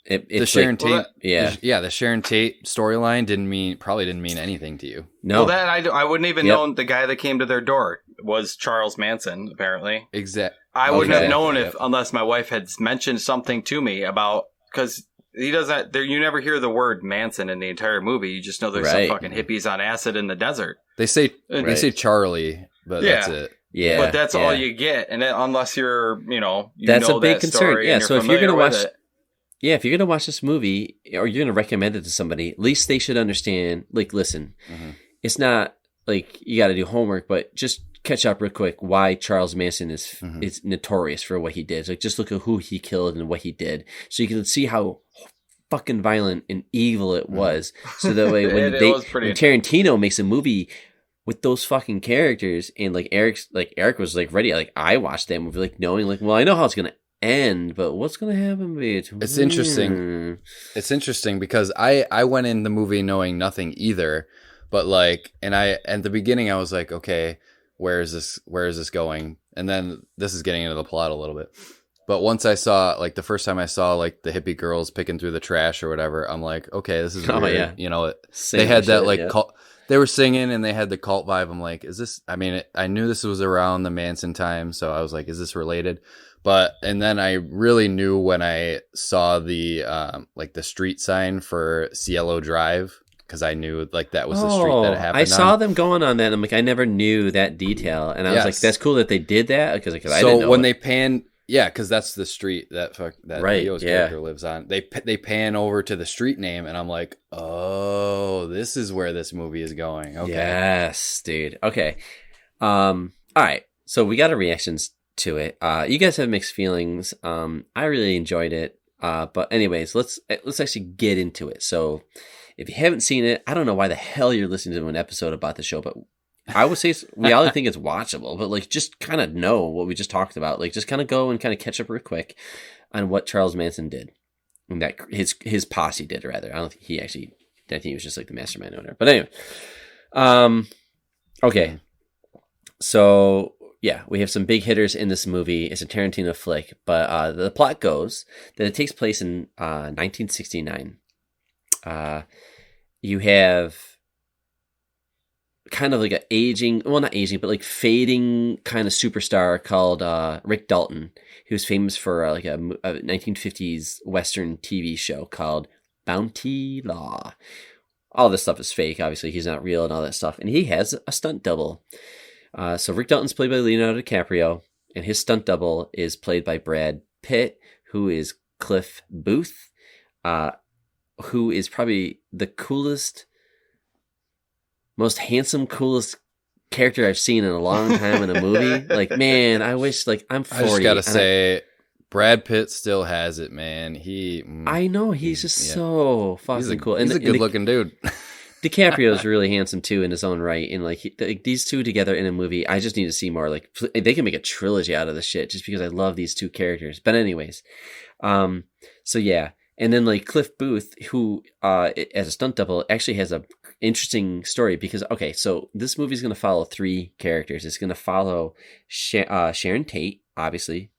The Sharon Tate, the Sharon Tate storyline probably didn't mean anything to you. No, well, that I wouldn't even known the guy that came to their door was Charles Manson. Apparently, exactly. I wouldn't have known unless my wife had mentioned something to me about, because he doesn't. There, you never hear the word Manson in the entire movie. You just know there's some fucking hippies on acid in the desert. They say Charlie, but that's it. Yeah, but that's all you get, and unless you're, that's a big concern. Yeah, so if you're gonna watch, if you're gonna watch this movie or you're gonna recommend it to somebody, at least they should understand. Like, listen, it's not like you got to do homework, but just catch up real quick. Why Charles Manson is notorious for what he did. Like, just look at who he killed and what he did, so you can see how fucking violent and evil it was. So that way, when when Tarantino makes a movie with those fucking characters, and like Eric was like ready. Like, I watched that movie, like knowing like, well, I know how it's gonna end, but what's gonna happen? It's interesting. It's interesting because I went in the movie knowing nothing either, but like, and at the beginning I was like, okay, where is this going? And then this is getting into the plot a little bit. But once I saw, like, the first time I saw like the hippie girls picking through the trash or whatever, I'm like, okay, this is weird. They had that like cult. They were singing and they had the cult vibe. I'm like, is this, I mean, I knew this was around the Manson time. So I was like, is this related? And then I really knew when I saw the, like the street sign for Cielo Drive, because I knew like that was the street that it happened I saw them going on that. And I'm like, I never knew that detail. And I was like, that's cool that they did that. Because I didn't know. When they panned, because that's the street that Leo's character lives on. They pan over to the street name, and I'm like, oh, this is where this movie is going. Okay. Yes, dude. Okay. All right. So we got our reactions to it. You guys have mixed feelings. I really enjoyed it. But anyways, let's actually get into it. So if you haven't seen it, I don't know why the hell you're listening to an episode about the show, but I would say we all think it's watchable, but like, just kind of know what we just talked about. Like, just kind of go and kind of catch up real quick on what Charles Manson did, and that his posse did, rather. I don't think he actually. I think he was just like the mastermind owner. But anyway, okay. So yeah, we have some big hitters in this movie. It's a Tarantino flick, but the plot goes that it takes place in 1969. You have kind of like an not aging, but like fading kind of superstar called Rick Dalton, who's famous for like a 1950s Western TV show called Bounty Law. All this stuff is fake. Obviously, he's not real and all that stuff. And he has a stunt double. So Rick Dalton's played by Leonardo DiCaprio, and his stunt double is played by Brad Pitt, who is Cliff Booth, who is probably the coolest, most handsome, coolest character I've seen in a long time in a movie. Like, man, I wish, like, I'm 40. I just gotta say, Brad Pitt still has it, man. I know, he's just so fucking cool. He's a good-looking dude. DiCaprio is really handsome, too, in his own right. And, like, these two together in a movie, I just need to see more. Like, they can make a trilogy out of this shit just because I love these two characters. But anyways, so yeah. And then, like, Cliff Booth, who, as a stunt double, actually has a interesting story because, okay, so this movie is going to follow three characters. It's going to follow Sharon Tate, obviously,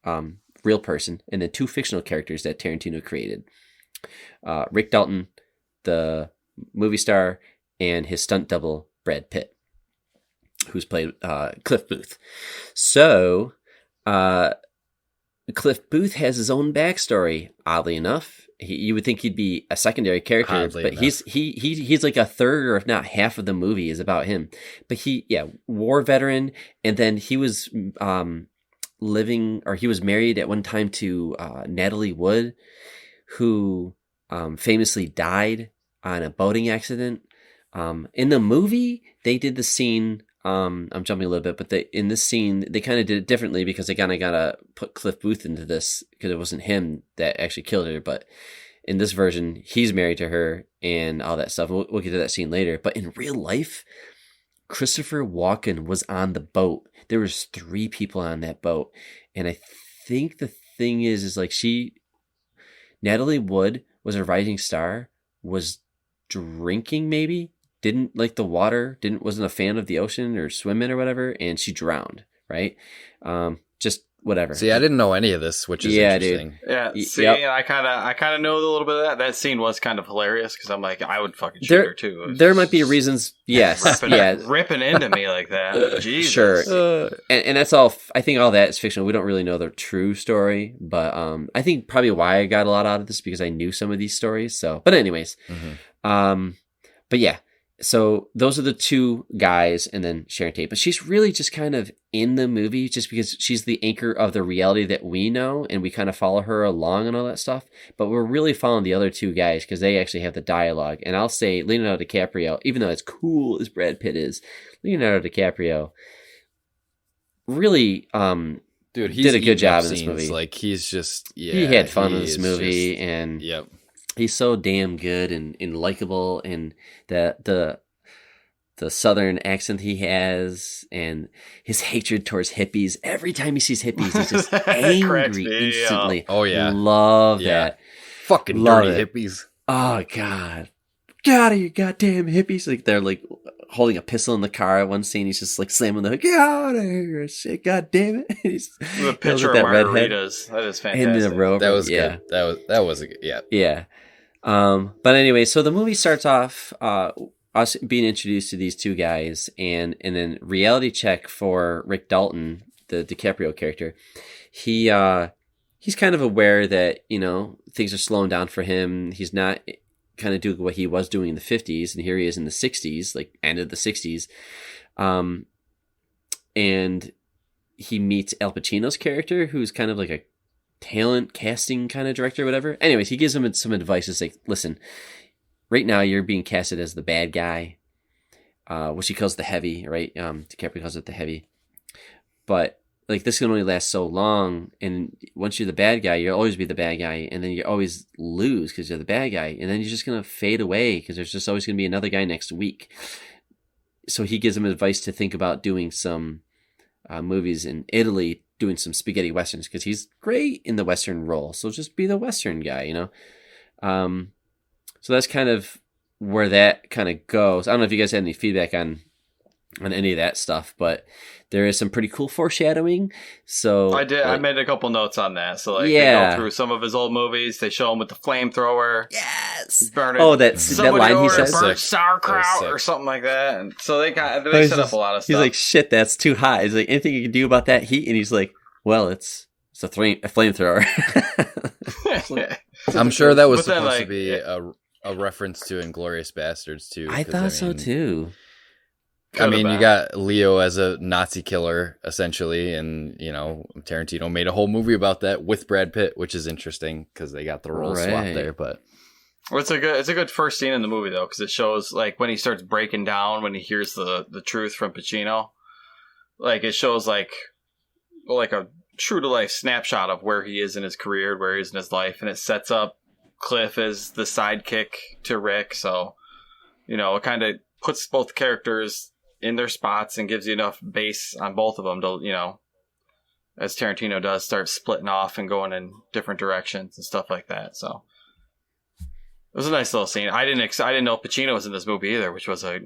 real person, and then two fictional characters that Tarantino created. Rick Dalton, the movie star, and his stunt double, Brad Pitt, who's played Cliff Booth. So, Cliff Booth has his own backstory, oddly enough. You would think he'd be a secondary character, but he's like a third or if not half of the movie is about him. But war veteran, and then he was he was married at one time to Natalie Wood, who famously died on a boating accident. In the movie, they did the scene. I'm jumping a little bit, but in this scene, they kind of did it differently because they kind of got to put Cliff Booth into this because it wasn't him that actually killed her. But in this version, he's married to her and all that stuff. We'll get to that scene later. But in real life, Christopher Walken was on the boat. There was 3 people on that boat. And I think the thing is like Natalie Wood was a rising star, was drinking maybe, didn't like the water, wasn't a fan of the ocean or swimming or whatever, and she drowned, right? Just whatever. See, I didn't know any of this, which is interesting. Dude. Yeah, see, Yep. and I kind of know a little bit of that. That scene was kind of hilarious because I'm like, I would fucking shoot her too. There might be reasons, yes, ripping into me like that. Jesus. Sure, and that's all. I think all that is fictional. We don't really know the true story, but I think probably why I got a lot out of this because I knew some of these stories. So, but anyways, but yeah. So those are the two guys and then Sharon Tate. But she's really just kind of in the movie just because she's the anchor of the reality that we know and we kind of follow her along and all that stuff. But we're really following the other two guys because they actually have the dialogue. And I'll say Leonardo DiCaprio, even though as cool as Brad Pitt is, Leonardo DiCaprio really dude, did a good job in this movie. Like he's just, he had fun in this movie and yep. He's so damn good and likable, and the southern accent he has, and his hatred towards hippies. Every time he sees hippies, he's just angry instantly. Oh yeah, love that. Fucking love dirty it. hippies. Oh god, get out of here, goddamn hippies! Like they're like holding a pistol in the car at one scene. He's just like slamming the hood. Get out of here, shit! God damn it! He's the picture of margaritas. That is fantastic. In the rover. That was good. That was a good. Yeah. Yeah. But anyway, so the movie starts off us being introduced to these two guys, and then reality check for Rick Dalton, the DiCaprio character. He's kind of aware that things are slowing down for him. He's not kind of doing what he was doing in the 50s, and here he is in the 60s, like end of the 60s. And he meets Al Pacino's character, who's kind of like a talent casting kind of director or whatever. Anyways, he gives him some advice. It's like, listen, right now you're being casted as the bad guy, which he calls the heavy, right? DiCaprio calls it the heavy. But like this can only last so long, and once you're the bad guy, you'll always be the bad guy, and then you always lose because you're the bad guy, and then you're just gonna fade away because there's just always gonna be another guy next week. So he gives him advice to think about doing some movies in Italy, doing some spaghetti westerns because he's great in the western role. So just be the western guy, So that's kind of where that kind of goes. I don't know if you guys had any feedback on any of that stuff, but there is some pretty cool foreshadowing. So I did. I made a couple notes on that. So they go through some of his old movies. They show him with the flamethrower. Yes. Burning. Oh, that line he says, burnt sauerkraut or something like that. And so they set up a lot of stuff. He's like, shit, that's too hot. He's like, anything you can do about that heat? And he's like, well, it's a flamethrower. I'm sure that was supposed to be a reference to Inglourious Bastards too. I thought so too. I mean, you got Leo as a Nazi killer, essentially, and, Tarantino made a whole movie about that with Brad Pitt, which is interesting because they got the role swapped there, but... Well, it's a good first scene in the movie, though, because it shows, like, when he starts breaking down, when he hears the truth from Pacino, like, it shows, like a true-to-life snapshot of where he is in his career, where he is in his life, and it sets up Cliff as the sidekick to Rick, so, it kind of puts both characters in their spots and gives you enough base on both of them to, as Tarantino does, start splitting off and going in different directions and stuff like that. So it was a nice little scene. I didn't know Pacino was in this movie either, which was a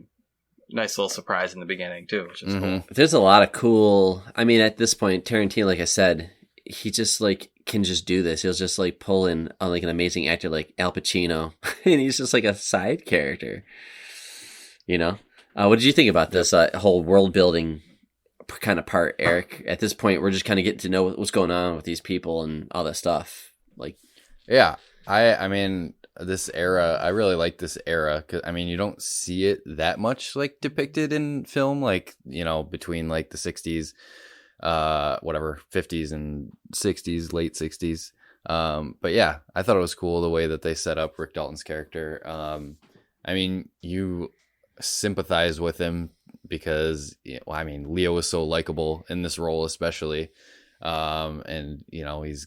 nice little surprise in the beginning too, which is cool. There's a lot of cool. I mean, at this point, Tarantino, like I said, he just can just do this. He'll just pull in an amazing actor like Al Pacino, and he's just like a side character. What did you think about this whole world building kind of part, Eric? At this point, we're just kind of getting to know what's going on with these people and all that stuff. Yeah, I mean, this era, I really like this era because you don't see it that much depicted in film, between the 60s, 50s and 60s, late 60s. But yeah, I thought it was cool the way that they set up Rick Dalton's character. You sympathize with him because Leo is so likable in this role, especially, and he's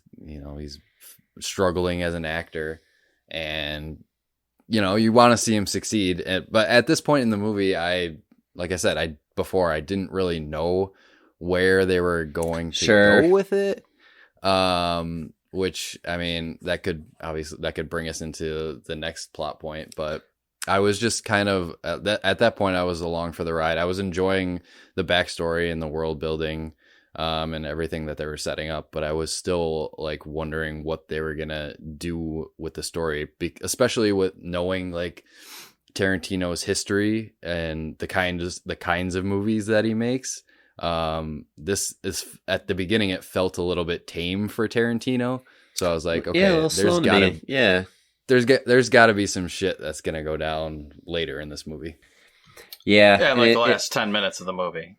struggling as an actor, and you want to see him succeed. But at this point in the movie, I didn't really know where they were going to go with it. Which that could bring us into the next plot point, but I was just kind of at that point I was along for the ride. I was enjoying the backstory and the world building. and everything that they were setting up, but I was still like wondering what they were gonna do with the story, especially with knowing like Tarantino's history and the kinds of movies that he makes. This is at the beginning, it felt a little bit tame for Tarantino, so I was like, okay, there's got to be some shit that's gonna go down later in this movie. Yeah, like the last 10 minutes of the movie.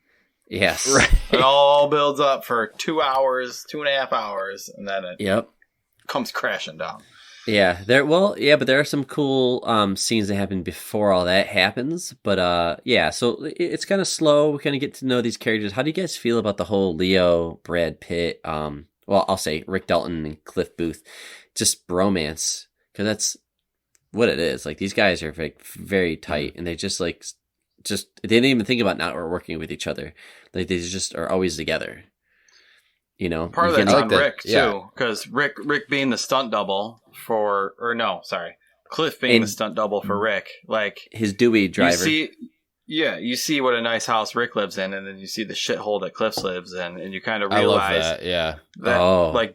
Yes. Right. It all builds up for 2 hours, 2.5 hours, and then it comes crashing down. Yeah, but there are some cool scenes that happen before all that happens. But so it's kind of slow. We kind of get to know these characters. How do you guys feel about the whole Leo, Brad Pitt, I'll say Rick Dalton and Cliff Booth, just bromance? Because that's what it is. Like, these guys are like very tight, and they just they didn't even think about not working with each other. Like, they just are always together. You know, part of that's on Rick too, because Rick being the stunt double Cliff being the stunt double for Rick, like his Dewey driver. You see what a nice house Rick lives in, and then you see the shithole that Cliff lives in, and you kind of realize that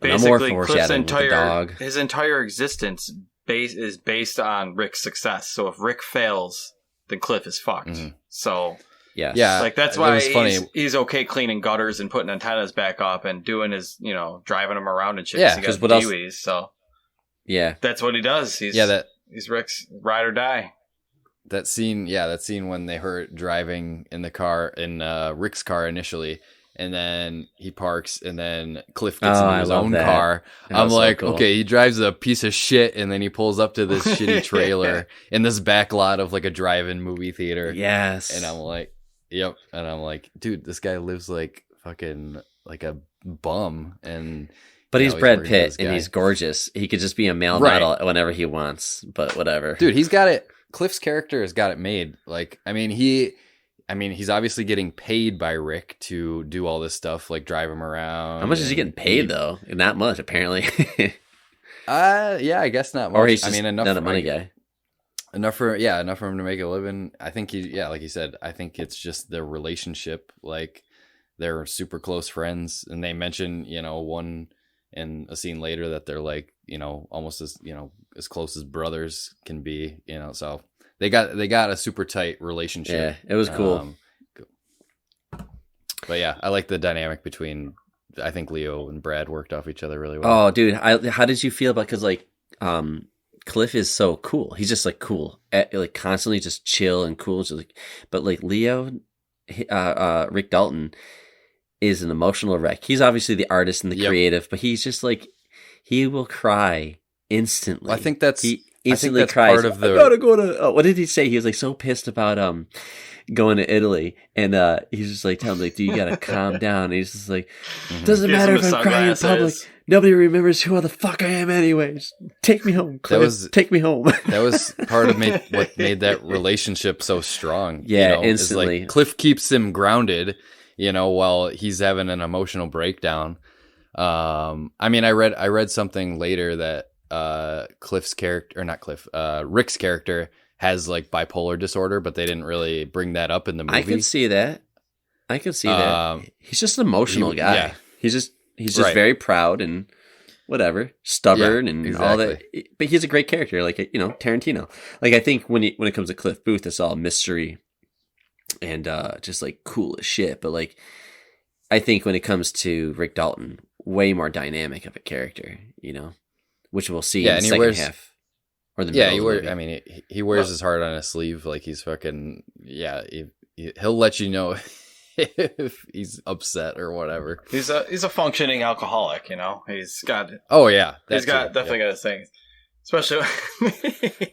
basically Cliff's his entire existence is based on Rick's success. So if Rick fails, then Cliff is fucked. Mm-hmm. So. Yeah, like that's why he's okay cleaning gutters and putting antennas back up and doing his, driving them around and shit. Because what else? So that's what he does. He's Rick's ride or die. That scene when they were driving in the car in Rick's car initially, and then he parks, and then Cliff gets in his own car. I'm like, so cool. Okay, he drives a piece of shit, and then he pulls up to this shitty trailer in this back lot of like a drive-in movie theater. Yes, and I'm like. Yep, and I'm like, dude, this guy lives like fucking like a bum, but he's Brad Pitt and he's gorgeous. He could just be a male model whenever he wants, but whatever. Dude, he's got it. Cliff's character has got it made. Like, he's obviously getting paid by Rick to do all this stuff, like drive him around. How much is he getting paid though? Not much, apparently. I guess not much. Or he's just enough not a money guy. Enough for him to make a living. I think like you said, I think it's just their relationship. Like, they're super close friends, and they mention, one in a scene later that they're like, almost as close as brothers can be. So they got a super tight relationship. Yeah, it was cool. But yeah, I like the dynamic between. I think Leo and Brad worked off each other really well. Oh, dude, how did you feel about? Because Cliff is so cool. He's just like cool, like constantly just chill and cool. Just like, but like Leo, Rick Dalton is an emotional wreck. He's obviously the artist and the creative, but he's just like, he will cry instantly. Well, I think that's cries. Part of the. I gotta go to. What did he say? He was like so pissed about going to Italy, and he's just like telling him like, "Dude, you gotta calm down." And he's just like, "Doesn't matter if I'm crying in public. Nobody remembers who the fuck I am anyway. Just take me home, Cliff. Take me home." That was part of what made that relationship so strong. Yeah, instantly. Like, Cliff keeps him grounded, while he's having an emotional breakdown. I read something later that Cliff's character, or not Cliff, Rick's character has like bipolar disorder, but they didn't really bring that up in the movie. I could see that. He's just an emotional guy. Yeah. He's just very proud and whatever, stubborn and all that. But he's a great character, like Tarantino. Like, I think when it comes to Cliff Booth, it's all mystery and just like cool as shit. But like, I think when it comes to Rick Dalton, way more dynamic of a character, which we'll see in the second half. Or the he wears his heart on his sleeve, like he's fucking he'll let you know if he's upset or whatever. He's a functioning alcoholic, He's got definitely got his things, especially.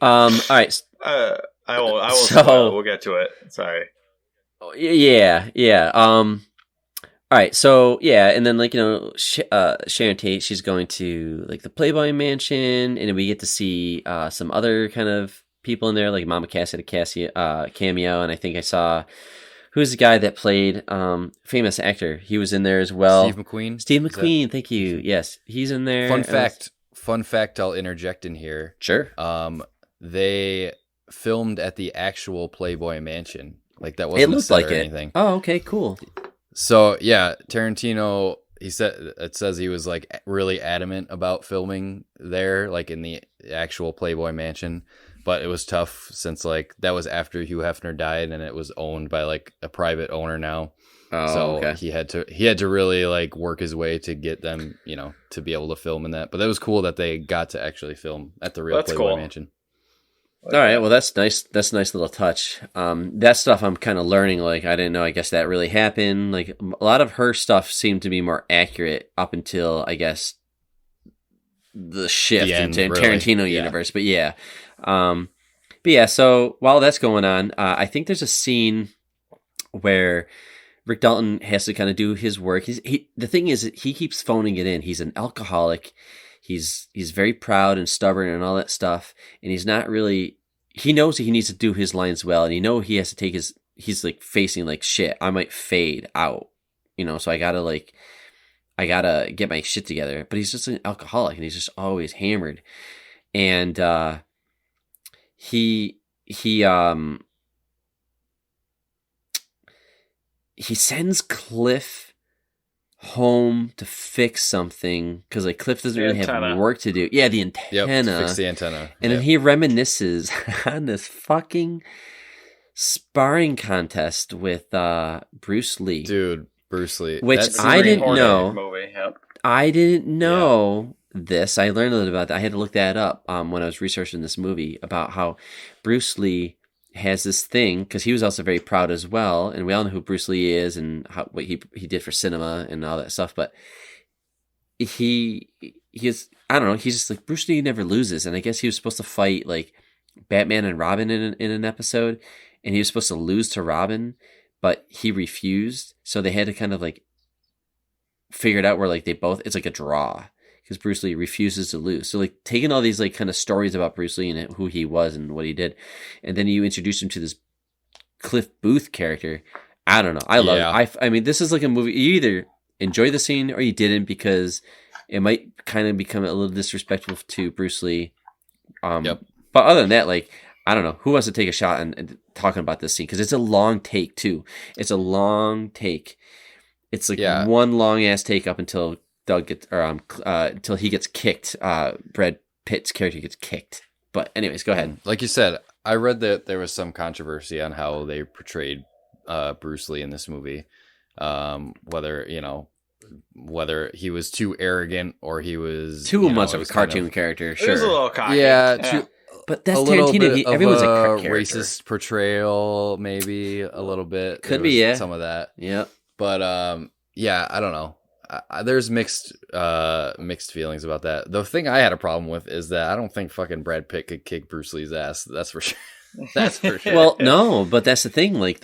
All right. I will. We'll get to it. Sorry. Yeah. All right, so and then Sharon Tate, she's going to like the Playboy Mansion, and then we get to see some other kind of people in there, like Mama Cass had a cameo, and I think I saw who's the guy that played famous actor. He was in there as well. Steve McQueen, thank you. Yes, he's in there. Fun fact. I'll interject in here. Sure. They filmed at the actual Playboy Mansion, like that wasn't it looked like anything. Oh, okay, cool. So yeah, Tarantino. It says he was like really adamant about filming there, like in the actual Playboy Mansion, but it was tough since like that was after Hugh Hefner died and it was owned by like a private owner now. Oh, So okay. he had to really like work his way to get them, to be able to film in that. But that was cool that they got to actually film at the real Playboy Mansion. All right, well, that's nice. That's a nice little touch. That stuff I'm kind of learning. Like, I didn't know. I guess that really happened. Like, a lot of her stuff seemed to be more accurate up until, I guess, the shift into Tarantino universe. But yeah, So while that's going on, I think there's a scene where Rick Dalton has to kind of do his work. The thing is, he keeps phoning it in. He's an alcoholic. He's very proud and stubborn and all that stuff. And he's not really, he knows he needs to do his lines well. And he has to take he's like facing like shit. I might fade out, so I gotta get my shit together. But he's just an alcoholic and he's just always hammered. And, he sends Cliff home to fix something because like Cliff doesn't really have work to do. Yeah, the antenna. Yep, to fix the antenna. And then he reminisces on this fucking sparring contest with Bruce Lee. Dude, Bruce Lee. Which I didn't know. Movie. Yep. I didn't know this. I learned a little about that. I had to look that up when I was researching this movie about how Bruce Lee has this thing because he was also very proud as well, and we all know who Bruce Lee is and what he did for cinema and all that stuff. But he is, I don't know, he's just like, Bruce Lee never loses, and I guess he was supposed to fight like Batman and Robin in an episode, and he was supposed to lose to Robin, but he refused, so they had to kind of like figure it out where like it's like a draw. Because Bruce Lee refuses to lose. So, like, taking all these, like, kind of stories about Bruce Lee and who he was and what he did, and then you introduce him to this Cliff Booth character. I don't know. I love it. I mean, this is like a movie. You either enjoy the scene or you didn't because it might kind of become a little disrespectful to Bruce Lee. But other than that, like, I don't know. Who wants to take a shot and talking about this scene? Because it's a long take, too. It's a long take. It's like one long-ass take up until Doug gets, or until he gets kicked. Brad Pitt's character gets kicked. But anyways, go ahead. Like you said, I read that there was some controversy on how they portrayed Bruce Lee in this movie. Whether he was too arrogant or he was too much of a cartoon character. Sure, it was a little cocky. But that's Tarantino. Everyone's a racist portrayal, maybe a little bit. Could be, some of that. Yeah, but I don't know. There's mixed feelings about that. The thing I had a problem with is that I don't think fucking Brad Pitt could kick Bruce Lee's ass. That's for sure. That's for sure. Well, no, but that's the thing. Like,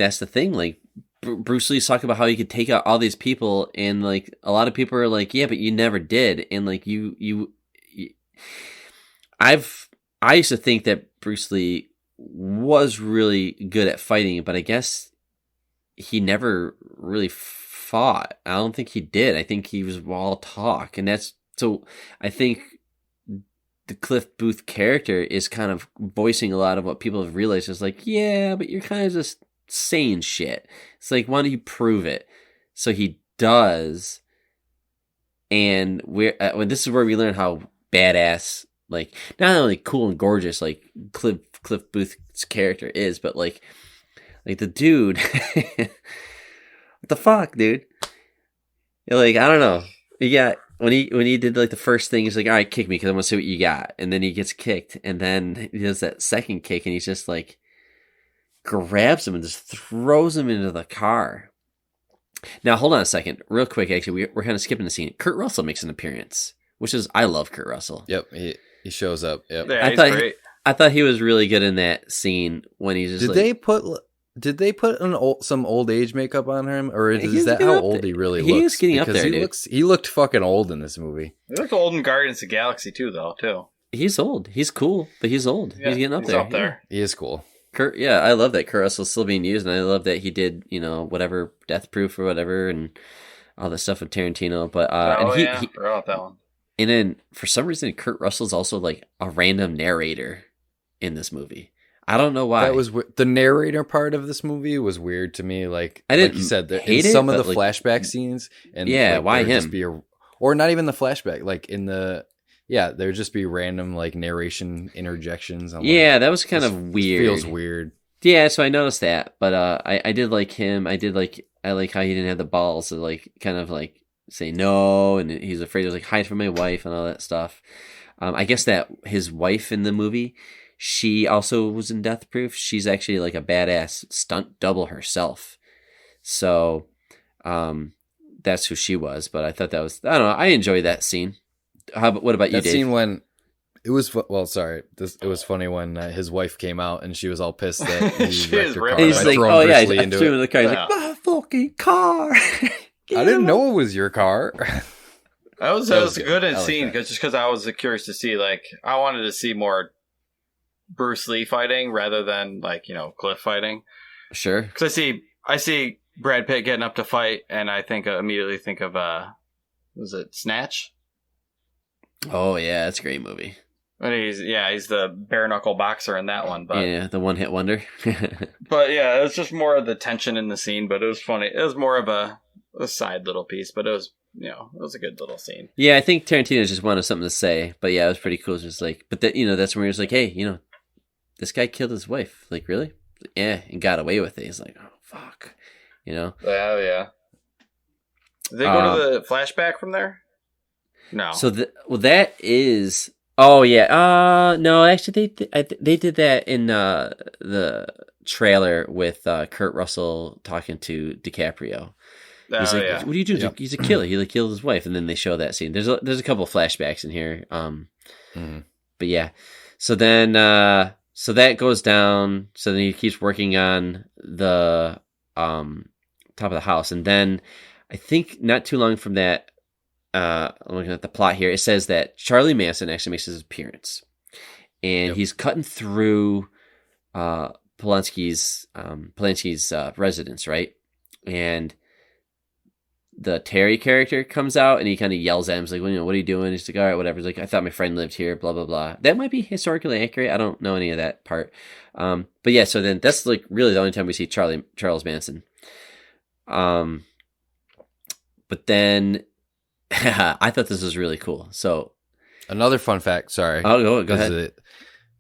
Bruce Lee's talking about how he could take out all these people, and like a lot of people are like, yeah, but you never did. And like I used to think that Bruce Lee was really good at fighting, but I guess he never really fought. I don't think he did. I think he was all talk, and I think the Cliff Booth character is kind of voicing a lot of what people have realized is like, yeah, but you're kind of just saying shit. It's like, why don't you prove it? So he does, and when this is where we learn how badass, like, not only cool and gorgeous like Cliff Booth's character is, but like the dude. What the fuck, dude? You're like, I don't know. When he did like the first thing, he's like, all right, kick me because I want to see what you got. And then he gets kicked, and then he does that second kick, and he's just like grabs him and just throws him into the car. Now, hold on a second, real quick. Actually, we're kind of skipping the scene. Kurt Russell makes an appearance, which is, I love Kurt Russell. Yep, he shows up. Yep, yeah, he's great. I thought he was really good in that scene when he's just. Did they put some old age makeup on him, or is that how old he really looks? He is getting up there, dude. He looked fucking old in this movie. He looked old in Guardians of the Galaxy too, though. He's old. He's cool, but he's old. Yeah, he's getting up there. Yeah. He is cool. Kurt, yeah, I love that Kurt Russell's still being used, and I love that he did, whatever Death Proof or whatever, and all that stuff with Tarantino. But he forgot that one. And then for some reason, Kurt Russell's also like a random narrator in this movie. I don't know why. That was the narrator part of this movie was weird to me. Like I didn't like you said, hate in some it, of the but, like, flashback scenes, and yeah, like, why there'd him? just be or not even the flashback, like in the there'd just be random like narration interjections. I'm Yeah, like, that was kind this, of weird. This feels weird. Yeah, so I noticed that, but I did like him. I like how he didn't have the balls to like kind of like say no, and he's afraid to like hide from my wife and all that stuff. I guess that his wife in the movie, she also was in Death Proof. She's actually like a badass stunt double herself. So, that's who she was. But I thought that was, I don't know. I enjoyed that scene. What about you, That Dave? scene when it was it was funny when his wife came out and she was all pissed that he She wrecked is her ripping car. it. He's by like, throwing oh yeah, Bruce Lee I into threw him it. in the car. He's Yeah. like, my fucking car. I didn't know it was your car. That was good in I like scene, that. just because I was curious to see, like, I wanted to see more Bruce Lee fighting rather than, like, Cliff fighting. Sure. Because I see Brad Pitt getting up to fight, and I immediately think of, was it Snatch? Oh yeah, that's a great movie. And he's the bare knuckle boxer in that one, but Yeah, the one hit wonder. but yeah, it was just more of the tension in the scene, but it was funny. It was more of a side little piece, but it was it was a good little scene. Yeah, I think Tarantino just wanted something to say, but yeah, it was pretty cool. It's just like, but that that's when he was like, hey, this guy killed his wife. Like, really? Yeah, and got away with it. He's like, oh fuck, Oh yeah. Did they go to the flashback from there? No. So that is. Oh yeah. No, actually, they did that in the trailer with Kurt Russell talking to DiCaprio. He's like, yeah. "What do you do?" Yep. He's a killer. He like killed his wife, and then they show that scene. There's a couple flashbacks in here. But yeah. So then, so that goes down. So then he keeps working on the top of the house, and then I think not too long from that. I'm looking at the plot here. It says that Charlie Manson actually makes his appearance, and he's cutting through Polanski's residence, right? And the Terry character comes out, and he kind of yells at him. He's like, well, what are you doing? He's like, all right, whatever. He's like, I thought my friend lived here, blah, blah, blah. That might be historically accurate. I don't know any of that part. But yeah, so then that's like really the only time we see Charles Manson. But then I thought this was really cool. So Another fun fact, sorry. Oh, go ahead.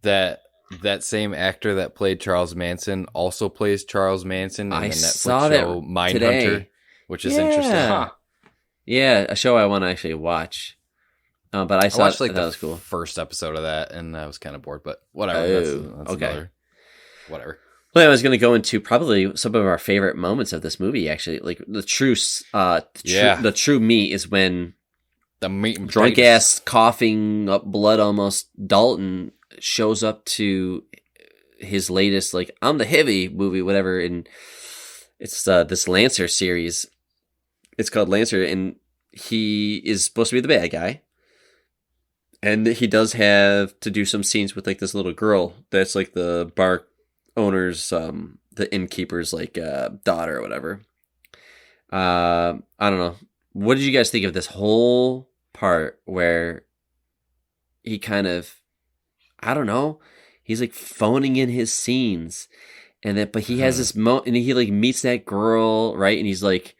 That same actor that played Charles Manson also plays Charles Manson in the Netflix saw that show Mindhunter, today. which is interesting. Huh. Yeah, a show I want to actually watch. But I watched that the was cool. first episode of that, and I was kind of bored. But whatever. That's okay. Whatever. Well, I was going to go into probably some of our favorite moments of this movie. Actually, like the true meat is when The meat and drunk potatoes. ass coughing up blood almost Dalton shows up to his latest like I'm the Heavy movie, whatever, and it's this Lancer series. It's called Lancer, and he is supposed to be the bad guy. And he does have to do some scenes with like this little girl that's like the bar owner's, the innkeeper's like daughter or whatever. I don't know. What did you guys think of this whole part where he kind of, I don't know, he's like phoning in his scenes, and then but he has this and he like meets that girl, right, and he's like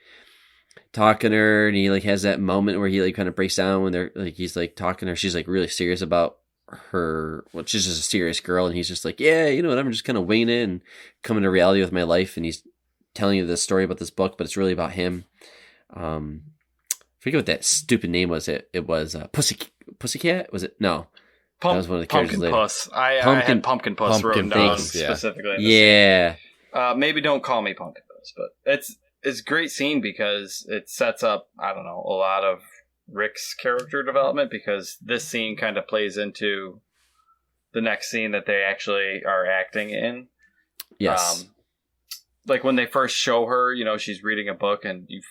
talking to her, and he like has that moment where he like kind of breaks down when they're like he's like talking to her, she's like really serious about her, well, she's just a serious girl, and he's just like, yeah, you know what, I'm just kind of winging it and coming to reality with my life, and he's telling you this story about this book, but it's really about him. I forget what that stupid name was. It was Pussycat? Was it? No. That was one of the characters Pumpkin later. Puss. I had Pumpkin Puss written down specifically. Yeah. Maybe don't call me Pumpkin Puss, but it's a great scene because it sets up, I don't know, a lot of Rick's character development, because this scene kind of plays into the next scene that they actually are acting in. Yes. Like when they first show her, you know, she's reading a book, and you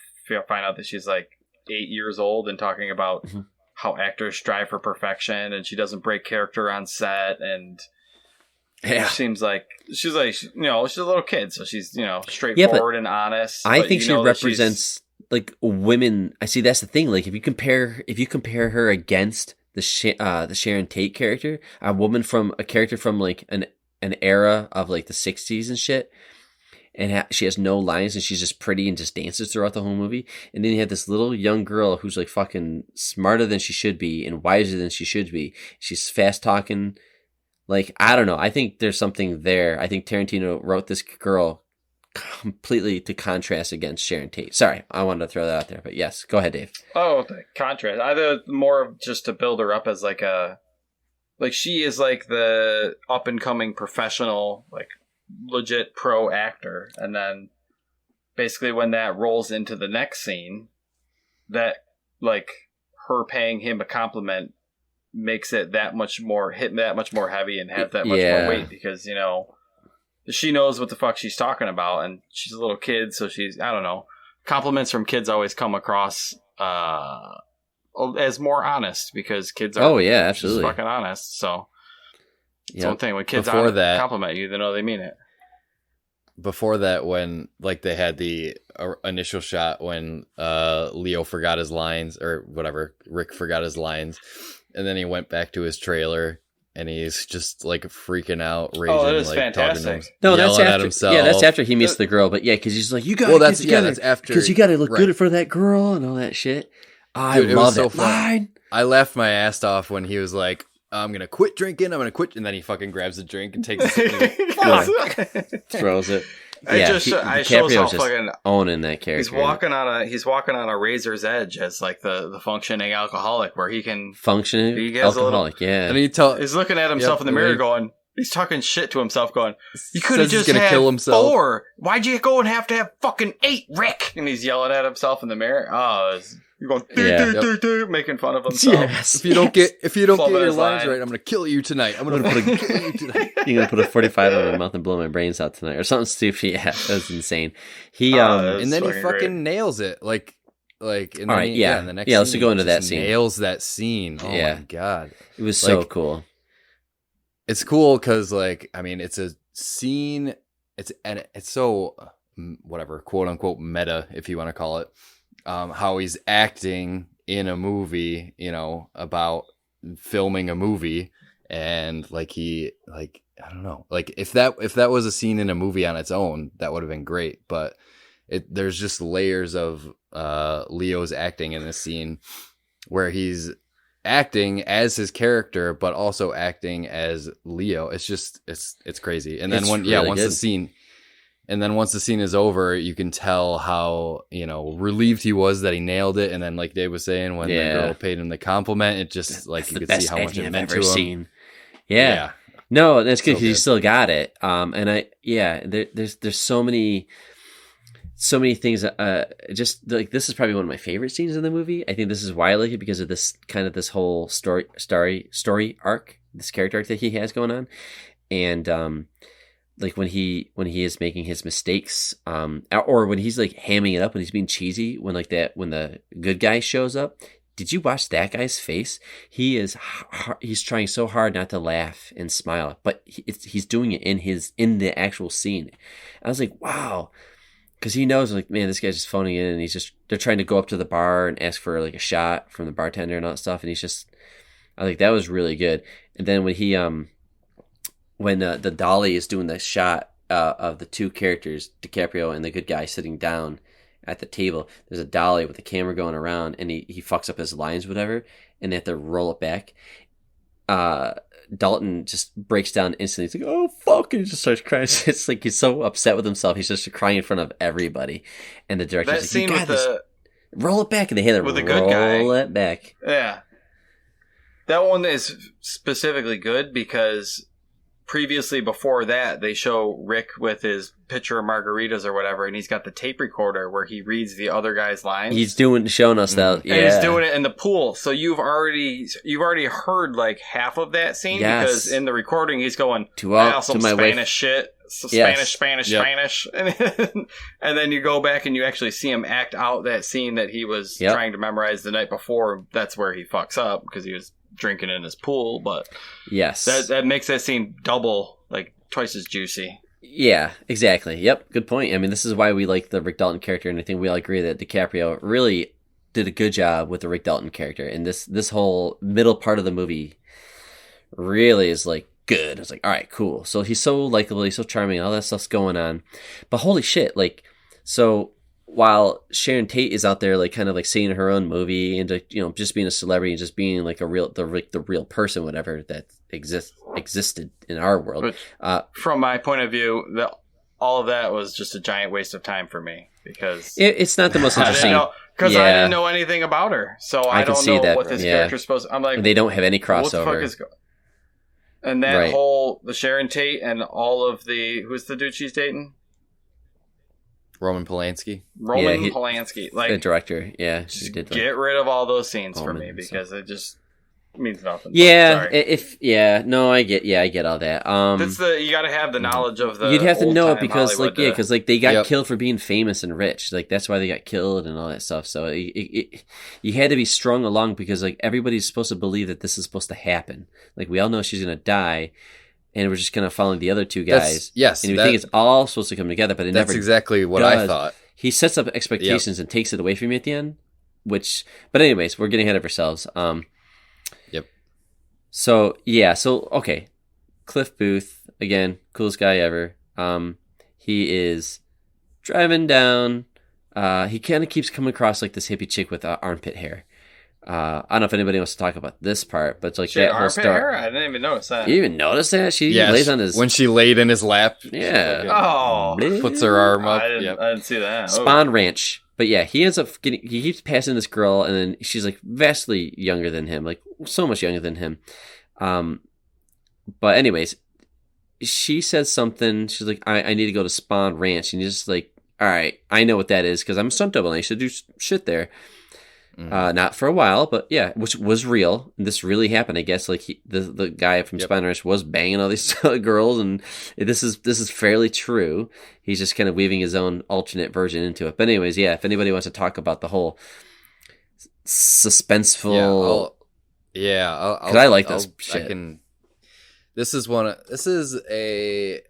find out that she's like 8 years old and talking about how actors strive for perfection, and she doesn't break character on set, and it seems like she's like, you know, she's a little kid, so she's, you know, straightforward and honest. I think she represents like women. I see that's the thing. Like if you compare her against the Sharon Tate character, a character from like an an era of like the 60s and shit. And she has no lines, and she's just pretty and just dances throughout the whole movie. And then you have this little young girl who's like fucking smarter than she should be and wiser than she should be. She's fast talking. Like, I don't know. I think there's something there. I think Tarantino wrote this girl completely to contrast against Sharon Tate. Sorry, I wanted to throw that out there. But yes, go ahead, Dave. Oh, the contrast. Either more of just to build her up as like a... Like, she is like the up-and-coming professional, like, legit pro actor, and then basically when that rolls into the next scene, that like her paying him a compliment makes it that much more heavy and have that much more weight, because you know she knows what the fuck she's talking about, and she's a little kid, so she's, I don't know, compliments from kids always come across as more honest, because kids are absolutely just fucking honest. So it's one thing when kids compliment you, they know they mean it. Before that, when like they had the initial shot when Leo forgot his lines, or whatever, Rick forgot his lines, and then he went back to his trailer and he's just like freaking out, raging, that is like fantastic. No, that's after. Himself. Yeah, that's after he meets the girl. But yeah, because he's like, you got to get together. That's after, because you got to look good for that girl and all that shit. I love that line. I laughed my ass off when he was like, I'm going to quit drinking. I'm going to quit. And then he fucking grabs a drink and takes a sip and throws it. Yeah, I shows how fucking owning that character. He's walking on a razor's edge as like the functioning alcoholic, where he can functioning alcoholic. And he's looking at himself in the mirror, going, he's talking shit to himself, going, you could have just had kill himself. 4. Why'd you go and have to have fucking 8, Rick? And he's yelling at himself in the mirrir. You're going making fun of himself. Yes. If you don't get your lines right, I'm gonna kill you tonight. You're gonna put a 45 on my mouth and blow my brains out tonight, or something stupid. Yeah, that was insane. He and then he fucking nails it. Like in the next scene, let's go into that scene. Nails that scene. Oh my god, it was so cool. It's cool because it's a scene. It's so whatever, quote unquote meta, if you want to call it. How he's acting in a movie, about filming a movie, and I don't know, if that was a scene in a movie on its own, that would have been great. But there's just layers of Leo's acting in this scene, where he's acting as his character, but also acting as Leo. It's just it's crazy. And then once the scene is over, you can tell how, relieved he was that he nailed it. And then, like Dave was saying, when the girl paid him the compliment, it just, you could see how much it meant to him. Yeah. No, that's good, because he still got it. There's so many things. Just like, this is probably one of my favorite scenes in the movie. I think this is why I like it, because of this whole story arc, this character arc that he has going on. And, like when he is making his mistakes, or when he's like hamming it up, when he's being cheesy, when the good guy shows up. Did you watch that guy's face? He's trying so hard not to laugh and smile, but he's doing it in the actual scene. I was like, wow, because he knows, like, man, this guy's just phoning in, and they're trying to go up to the bar and ask for like a shot from the bartender and all that stuff, and I think that was really good. And then when the dolly is doing the shot of the two characters, DiCaprio and the good guy, sitting down at the table, there's a dolly with the camera going around, and he fucks up his lines, whatever, and they have to roll it back. Dalton just breaks down instantly. He's like, oh, fuck, and he just starts crying. It's like he's so upset with himself. He's just crying in front of everybody. And the director's like, you got this. Roll it back. And they had to roll it back. Yeah. That one is specifically good because previously, before that, they show Rick with his pitcher of margaritas or whatever, and he's got the tape recorder where he reads the other guy's lines. He's showing us that, yeah. And he's doing it in the pool. So you've already heard like half of that scene, because in the recording he's going some Spanish shit, Spanish, and then you go back and you actually see him act out that scene that he was trying to memorize the night before. That's where he fucks up, because he was drinking in his pool. But yes, that makes that scene double, like twice as juicy. Yeah, exactly. Yep, good point. I mean, this is why we like the Rick Dalton character, and I think we all agree that DiCaprio really did a good job with the Rick Dalton character. And this whole middle part of the movie really is like good. I was like, all right, cool. So he's so likable, he's so charming, all that stuff's going on. But holy shit, like, so while Sharon Tate is out there, like, kind of like seeing her own movie and, you know, just being a celebrity and just being like the real person, whatever that existed in our world. But from my point of view, all of that was just a giant waste of time for me because it's not the most interesting. Because I didn't know anything about her, so I don't know what this character's supposed. I'm like, they don't have any crossover. What the fuck is and that whole the Sharon Tate and all of the who's the dude she's dating? Roman Polanski. Polanski, like the director. Yeah, just get rid of all those scenes for me because it just means nothing. Yeah, I get all that. That's you got to have the knowledge of the. You'd have to know it because, Hollywood because they got killed for being famous and rich. Like that's why they got killed and all that stuff. So you had to be strung along because like everybody's supposed to believe that this is supposed to happen. Like we all know she's gonna die, and we're just kind of following the other two guys. And you think it's all supposed to come together, but that's exactly what I thought. He sets up expectations and takes it away from you at the end. But anyways, we're getting ahead of ourselves. So okay, Cliff Booth again, coolest guy ever. He is driving down. He kind of keeps coming across like this hippie chick with armpit hair. I don't know if anybody wants to talk about this part, but it's like that whole start. Hair? I didn't even notice that. You even notice that she lays on his when she laid in his lap. Yeah. Puts her arm up. I didn't see that. Spawn Ranch. But yeah, he ends up he keeps passing this girl, and then she's like vastly younger than him, like so much younger than him. But anyways, she says something. She's like, I need to go to Spawn Ranch, and he's just like, all right, I know what that is because I'm a stunt double and I used to do shit there. Not for a while, but yeah, which was real. This really happened, I guess. Like the guy from Spawn Ranch was banging all these girls, and this is fairly true. He's just kind of weaving his own alternate version into it. But anyways, yeah, if anybody wants to talk about the whole suspenseful, because I like this shit. This is a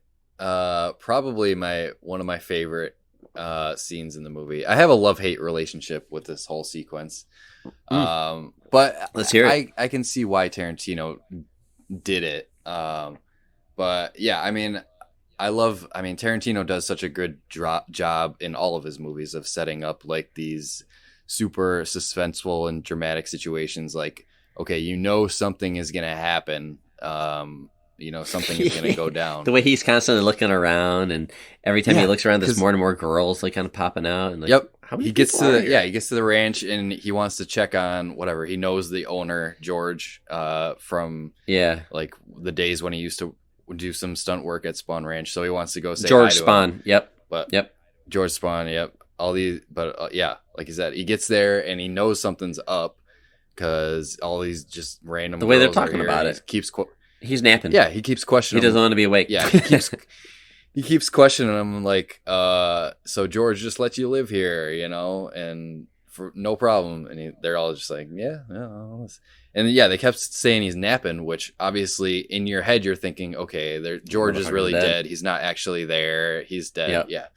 probably one of my favorite scenes in the movie. I have a love-hate relationship with this whole sequence. But let's hear it. I can see why Tarantino did it. But yeah, I mean, Tarantino does such a good job in all of his movies of setting up like these super suspenseful and dramatic situations. Like, okay, something is going to happen. Something is going to go down. The way he's constantly looking around, and every time he looks around, there's more and more girls like kind of popping out. And like, how many he gets to the ranch, and he wants to check on whatever. He knows the owner, George, from like the days when he used to do some stunt work at Spawn Ranch. So he wants to go say George hi to Spawn. him. George Spawn. Yep. All these, but like you said, he gets there and he knows something's up because all these just random. The way they're talking about it he's napping. Yeah, he keeps questioning. He doesn't want to be awake. Yeah, he keeps questioning him like, so George just let you live here, and for no problem. And they're all just like, yeah. And they kept saying he's napping, which obviously in your head you're thinking, okay, George is really dead. He's not actually there. He's dead. Yep. Yeah.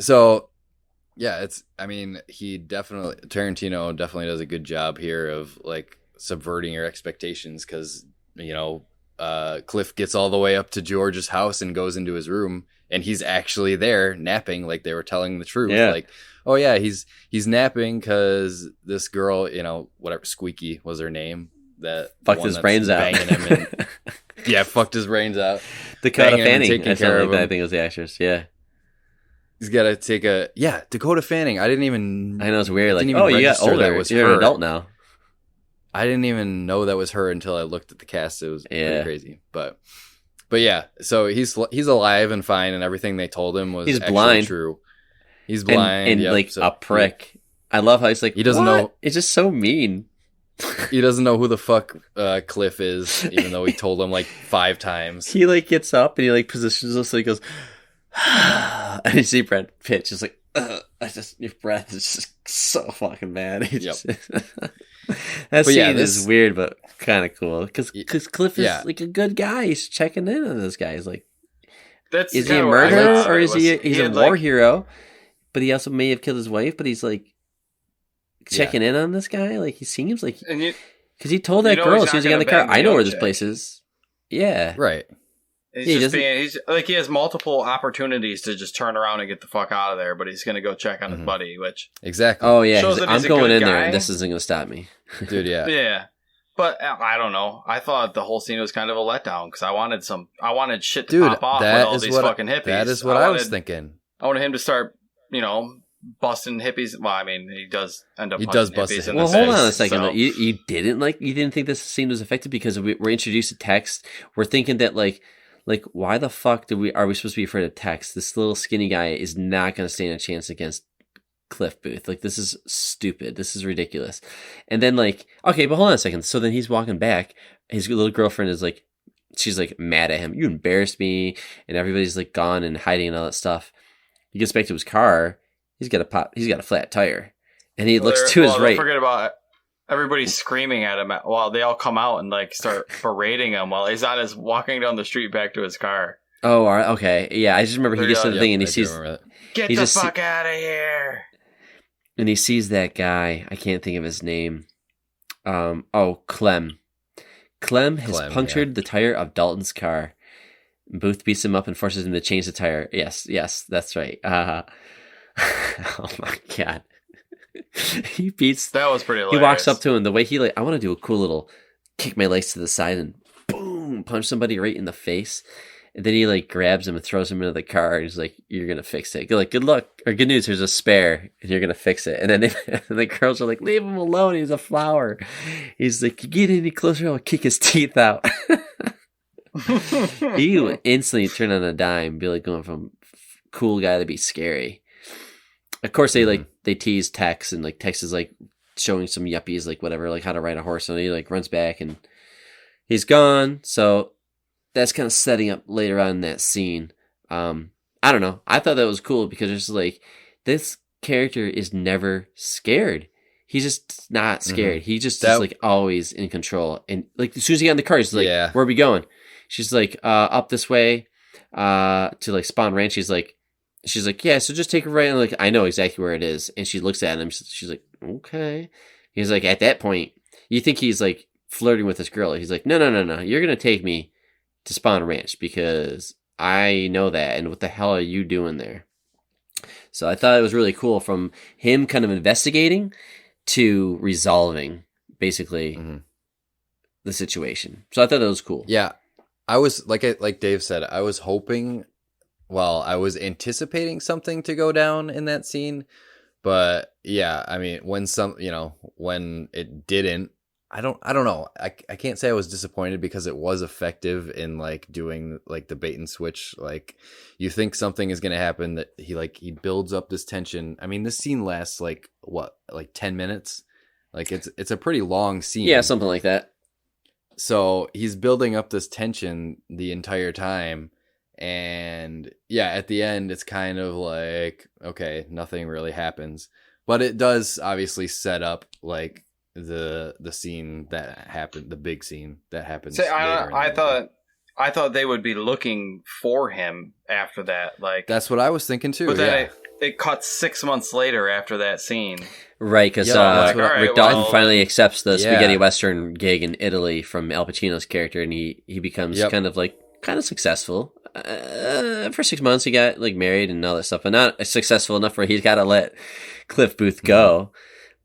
So yeah, Tarantino definitely does a good job here of like subverting your expectations because. Cliff gets all the way up to George's house and goes into his room, and he's actually there napping, like they were telling the truth. Yeah. Like, oh yeah, he's napping because this girl, whatever, Squeaky was her name, that fucked his brains out. Him and, fucked his brains out. Dakota Fanning, I think it was the actress. Yeah, he's got to take Dakota Fanning. I know it's weird. Like, you got older. You're an adult now. I didn't even know that was her until I looked at the cast. It was pretty crazy, but yeah. So he's alive and fine, and everything they told him was actually blind. True. He's blind and a prick. I love how he's like, he doesn't know. It's just so mean. He doesn't know who the fuck Cliff is, even though he told him like 5 times. He like gets up and he like positions us, so he goes, and you see Brad Pitt just like, your breath is just so fucking bad. That scene is weird, but kind of cool because Cliff is like a good guy. He's checking in on this guy. He's like, is he a murderer or is he's a war hero? But he also may have killed his wife. But he's like checking in on this guy. Like he seems like because he told that girl as soon as he got in the car, I know where this place is. Yeah. Right. He's like, he has multiple opportunities to just turn around and get the fuck out of there, but he's gonna go check on his buddy, which Exactly. Oh yeah, shows that I'm he's a going good in there, guy. and this isn't gonna stop me. Dude, yeah. yeah. But I don't know. I thought the whole scene was kind of a letdown because I wanted shit to pop off with all these fucking hippies. That is what I was thinking. I wanted him to start, busting hippies. Well, I mean, he does end up. He does punching bust hippies in Well, the hold face, on a second. so- You didn't think this scene was effective because we're introduced to text. We're thinking that like why the fuck are we supposed to be afraid of text? This little skinny guy is not going to stand a chance against Cliff Booth. Like, this is stupid. This is ridiculous. And then okay, but hold on a second. So then he's walking back. His little girlfriend is she's mad at him. You embarrassed me. And everybody's gone and hiding and all that stuff. He gets back to his car. He's got a flat tire. And he looks to his right. Forget about it. Everybody's screaming at him while they all come out and start berating him while he's walking down the street back to his car. Oh, okay. Yeah, I just remember he gets to the thing and he sees... Get the fuck out of here! And he sees that guy. I can't think of his name. Clem. Clem has punctured the tire of Dalton's car. Booth beats him up and forces him to change the tire. Yes, that's right. Oh my god. That was pretty hilarious. He walks up to him the way I want to do a cool little kick my legs to the side and boom, punch somebody right in the face. And then he grabs him and throws him into the car. And he's like, "You're gonna fix it. Good luck or good news. Here's a spare, and you're gonna fix it." And then the girls are like, "Leave him alone. He's a flower." He's like, "You get any closer, I'll kick his teeth out." He would instantly turn on a dime, be going from cool guy to be scary. Of course, they tease Tex, and Tex is showing some yuppies whatever how to ride a horse, and he runs back and he's gone. So that's kind of setting up later on in that scene. I don't know. I thought that was cool because it's this character is never scared. He's just not scared. He just is always in control. And as soon as he got in the car, he's "Where are we going?" She's up this way to Spawn Ranch. She's like, "Yeah, so just take a right." And I know exactly where it is. And she looks at him. She's like, "Okay." He's at that point, you think he's flirting with this girl. He's like, No. You're going to take me to Spawn Ranch because I know that. And what the hell are you doing there? So I thought it was really cool from him kind of investigating to resolving basically the situation. So I thought that was cool. Yeah. I was like Dave said, I was hoping, I was anticipating something to go down in that scene, but yeah, I mean, when it didn't, I don't know. I can't say I was disappointed because it was effective in doing the bait and switch. You think something is going to happen that he builds up this tension. I mean, this scene lasts 10 minutes. It's a pretty long scene. Yeah, something like that. So he's building up this tension the entire time. And yeah, at the end, it's kind of okay, nothing really happens. But it does obviously set up the scene that happened, the big scene that happens. See, I thought they would be looking for him after that. That's what I was thinking too. But then it cuts 6 months later after that scene. Right, because Rick Dalton finally accepts the spaghetti western gig in Italy from Al Pacino's character, and he becomes kind of successful. For 6 months, he got married and all that stuff, but not successful enough where he's got to let Cliff Booth go.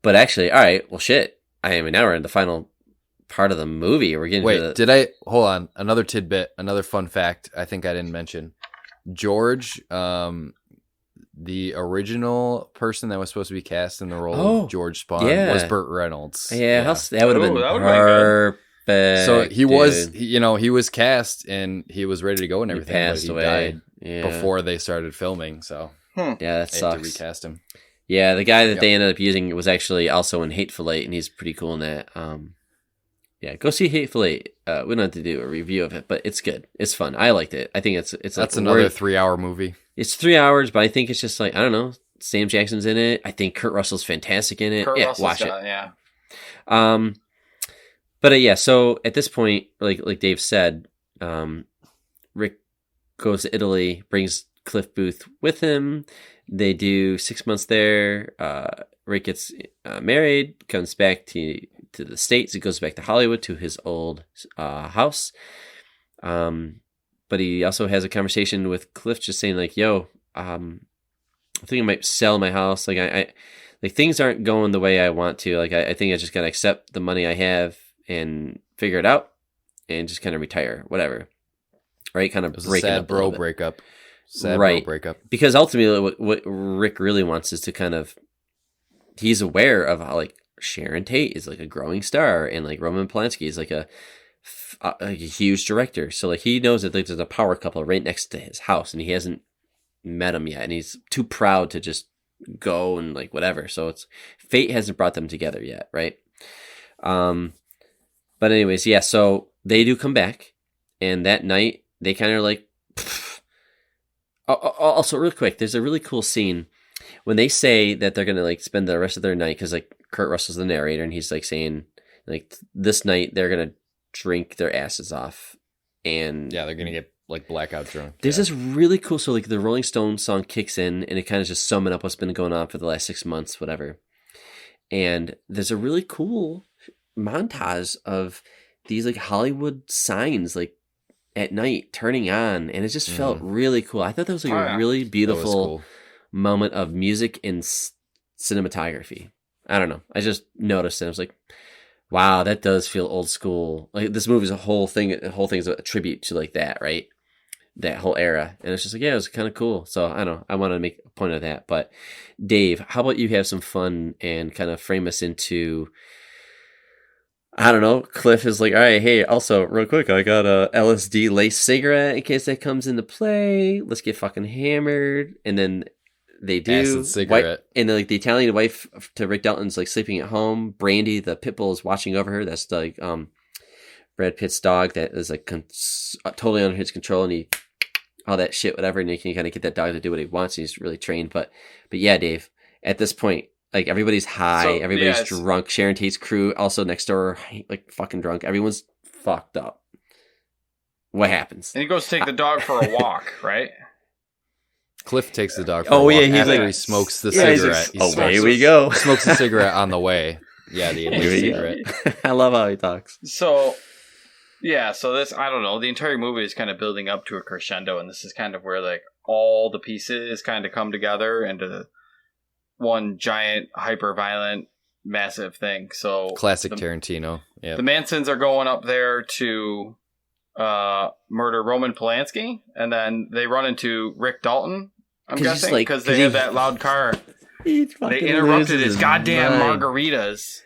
But actually, all right, well, shit. Now we're in the final part of the movie. We're getting hold on? Another tidbit, another fun fact. I think I didn't mention George. The original person that was supposed to be cast in the role of George Spawn was Burt Reynolds. Yeah. That would have been perfect. So he was, he was cast and he was ready to go and everything. He died before they started filming. So yeah, that sucks. They had to recast him. Yeah, the guy that they ended up using was actually also in Hateful Eight, and he's pretty cool in that. Yeah, go see Hateful Eight. We don't have to do a review of it, but it's good. It's fun. I liked it. I think it's that's another 3-hour movie. It's 3 hours, but I think it's just I don't know. Sam Jackson's in it. I think Kurt Russell's fantastic in it. Watch it. Yeah. But yeah. So at this point, like Dave said, Rick goes to Italy, brings Cliff Booth with him. They do 6 months there. Rick gets married, comes back to the States. He goes back to Hollywood to his old house. But he also has a conversation with Cliff, just saying like, "Yo, I think I might sell my house. Like I like things aren't going the way I want to. Like I think I just gotta accept the money I have and figure it out, and just kind of retire, whatever." Right? Kind of It was break a it sad up bro breakup. Sad bro breakup. Because ultimately, what Rick really wants is to kind of, he's aware of how like Sharon Tate is like a growing star, and like Roman Polanski is like a huge director. So like he knows that there's a power couple right next to his house, and he hasn't met him yet, and he's too proud to just go and like whatever. So it's fate hasn't brought them together yet, right? But anyways, yeah. So they do come back, and that night they kind of like. Also, real quick, there's a really cool scene when they say that they're gonna like spend the rest of their night, because like Kurt Russell's the narrator, and he's like saying like this night they're gonna drink their asses off, and yeah, they're gonna get like blackout drunk. There's this really cool, so like the Rolling Stones song kicks in, and it kind of just summing up what's been going on for the last 6 months, whatever. And there's a really cool montage of these like Hollywood signs like at night turning on, and it just felt really cool. I thought that was like a really beautiful moment of music and cinematography. I don't know. I just noticed it. I was like, wow, that does feel old school. Like this movie's a whole thing. The whole thing is a tribute to like that, right? That whole era. And it's just like, yeah, it was kind of cool. So I don't know. I wanted to make a point of that. But Dave, how about you have some fun and kind of frame us into, I don't know. Cliff is like, all right, hey, also real quick, I got a LSD lace cigarette in case that comes into play. Let's get fucking hammered. And then they do. Acid cigarette. And then like the Italian wife to Rick Dalton's like sleeping at home. Brandy, the pit bull, is watching over her. That's like Brad Pitt's dog that is like totally under his control, and he all that shit, whatever. And you can kind of get that dog to do what he wants. He's really trained. But yeah, Dave, at this point, like everybody's high, everybody's drunk. Sharon Tate's crew also next door, like fucking drunk. Everyone's fucked up. What happens? And he goes take the dog for a walk, right? Cliff takes the dog for a walk after he smokes the cigarette. Away we go. He smokes the cigarette on the way. Yeah, the cigarette. I love how he talks. So this, I don't know, the entire movie is kind of building up to a crescendo, and this is kind of where like all the pieces kind of come together into one giant, hyper-violent, massive thing. So classic Tarantino. Yeah, the Mansons are going up there to murder Roman Polanski, and then they run into Rick Dalton. I'm guessing because they have that loud car. They interrupted his goddamn margaritas.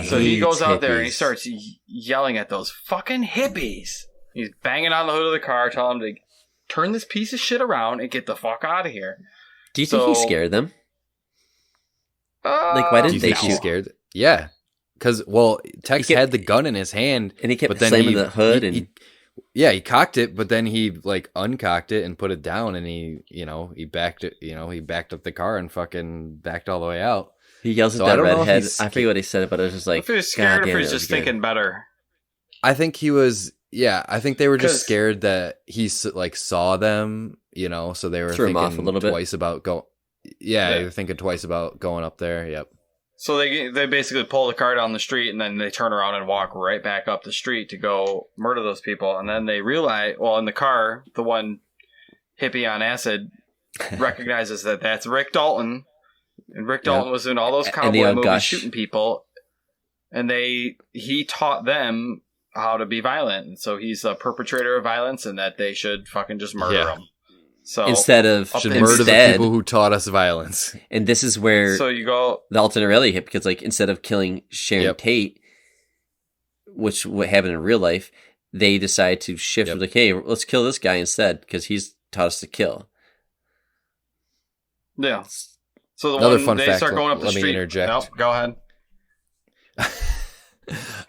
So he goes out there and he starts yelling at those fucking hippies. He's banging on the hood of the car, telling them to turn this piece of shit around and get the fuck out of here. Do you think he scared them? Like, why didn't they shoot? Scared? Yeah, because Tex had the gun in his hand, and he kept slamming the hood, he cocked it, but then he like uncocked it and put it down, and he backed it, he backed up the car and fucking backed all the way out. He yells at that redhead. I forget what he said, but it was just like, if he was scared, if he was just thinking better. I think he was. Yeah, I think they were just scared that he like saw them, so they were thinking off a little twice about going. Yeah, they were thinking twice about going up there. Yep. So they basically pull the car down the street, and then they turn around and walk right back up the street to go murder those people. And then they realize, in the car, the one hippie on acid recognizes that that's Rick Dalton. And Rick Dalton was in all those cowboy movies shooting people. And he taught them how to be violent. And so he's a perpetrator of violence, and that they should fucking just murder him. So instead of murder the people who taught us violence. And this is where you go the alternate reality hit, because like instead of killing Sharon Tate, which would happen in real life, they decide to shift like, hey, let's kill this guy instead because he's taught us to kill. Yeah. So another fun fact. Start going up the street. Let me interject. Nope, go ahead.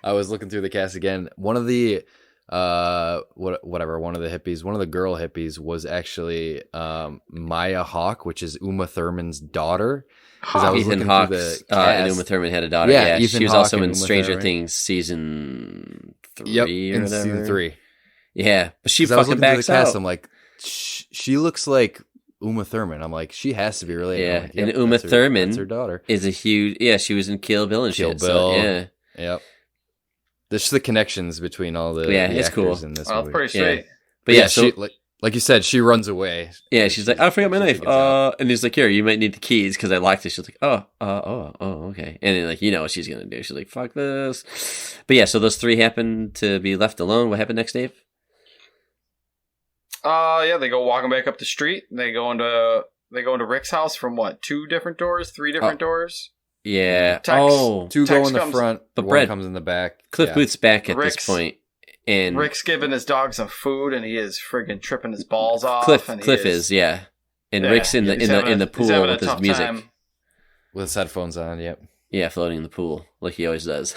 I was looking through the cast again. One of the one of the hippies, one of the girl hippies was actually Maya Hawke, which is Uma Thurman's daughter. Ethan Hawke and Uma Thurman had a daughter. Yeah, she was also in Stranger Things season 3 or whatever. Season 3. Yeah, but she fucking backs out. I'm like, she looks like Uma Thurman. I'm like, she has to be related. Yeah, like, and Uma Thurman her daughter is a huge. Yeah, she was in Kill Bill and Kill shit. Bill. So, yeah. Yep. There's the connections between all the it's actors cool. in this Well, it's movie. pretty sweet. But yeah, so she, like you said, she runs away. yeah, she's like, I forgot my knife. figures out. And he's like, here, you might need the keys because I locked it. She's like, okay. And then, like, you know what she's gonna do. She's like, fuck this. But yeah, so those three happen to be left alone. What happened next, Dave? Yeah, they go walking back up the street. They go into Rick's house from what? 3 different doors? Yeah. Tex- Two Tex go in the comes- front, But one Brad- comes in the back. Cliff Yeah. Booth's back at Rick's- this point, and Rick's giving his dog some food, and he is friggin' tripping his balls off. Cliff and he is, yeah. And Rick's in the he's having in the a- he's pool having a with his tough music. time. With his headphones on, yep. Yeah, floating in the pool like he always does.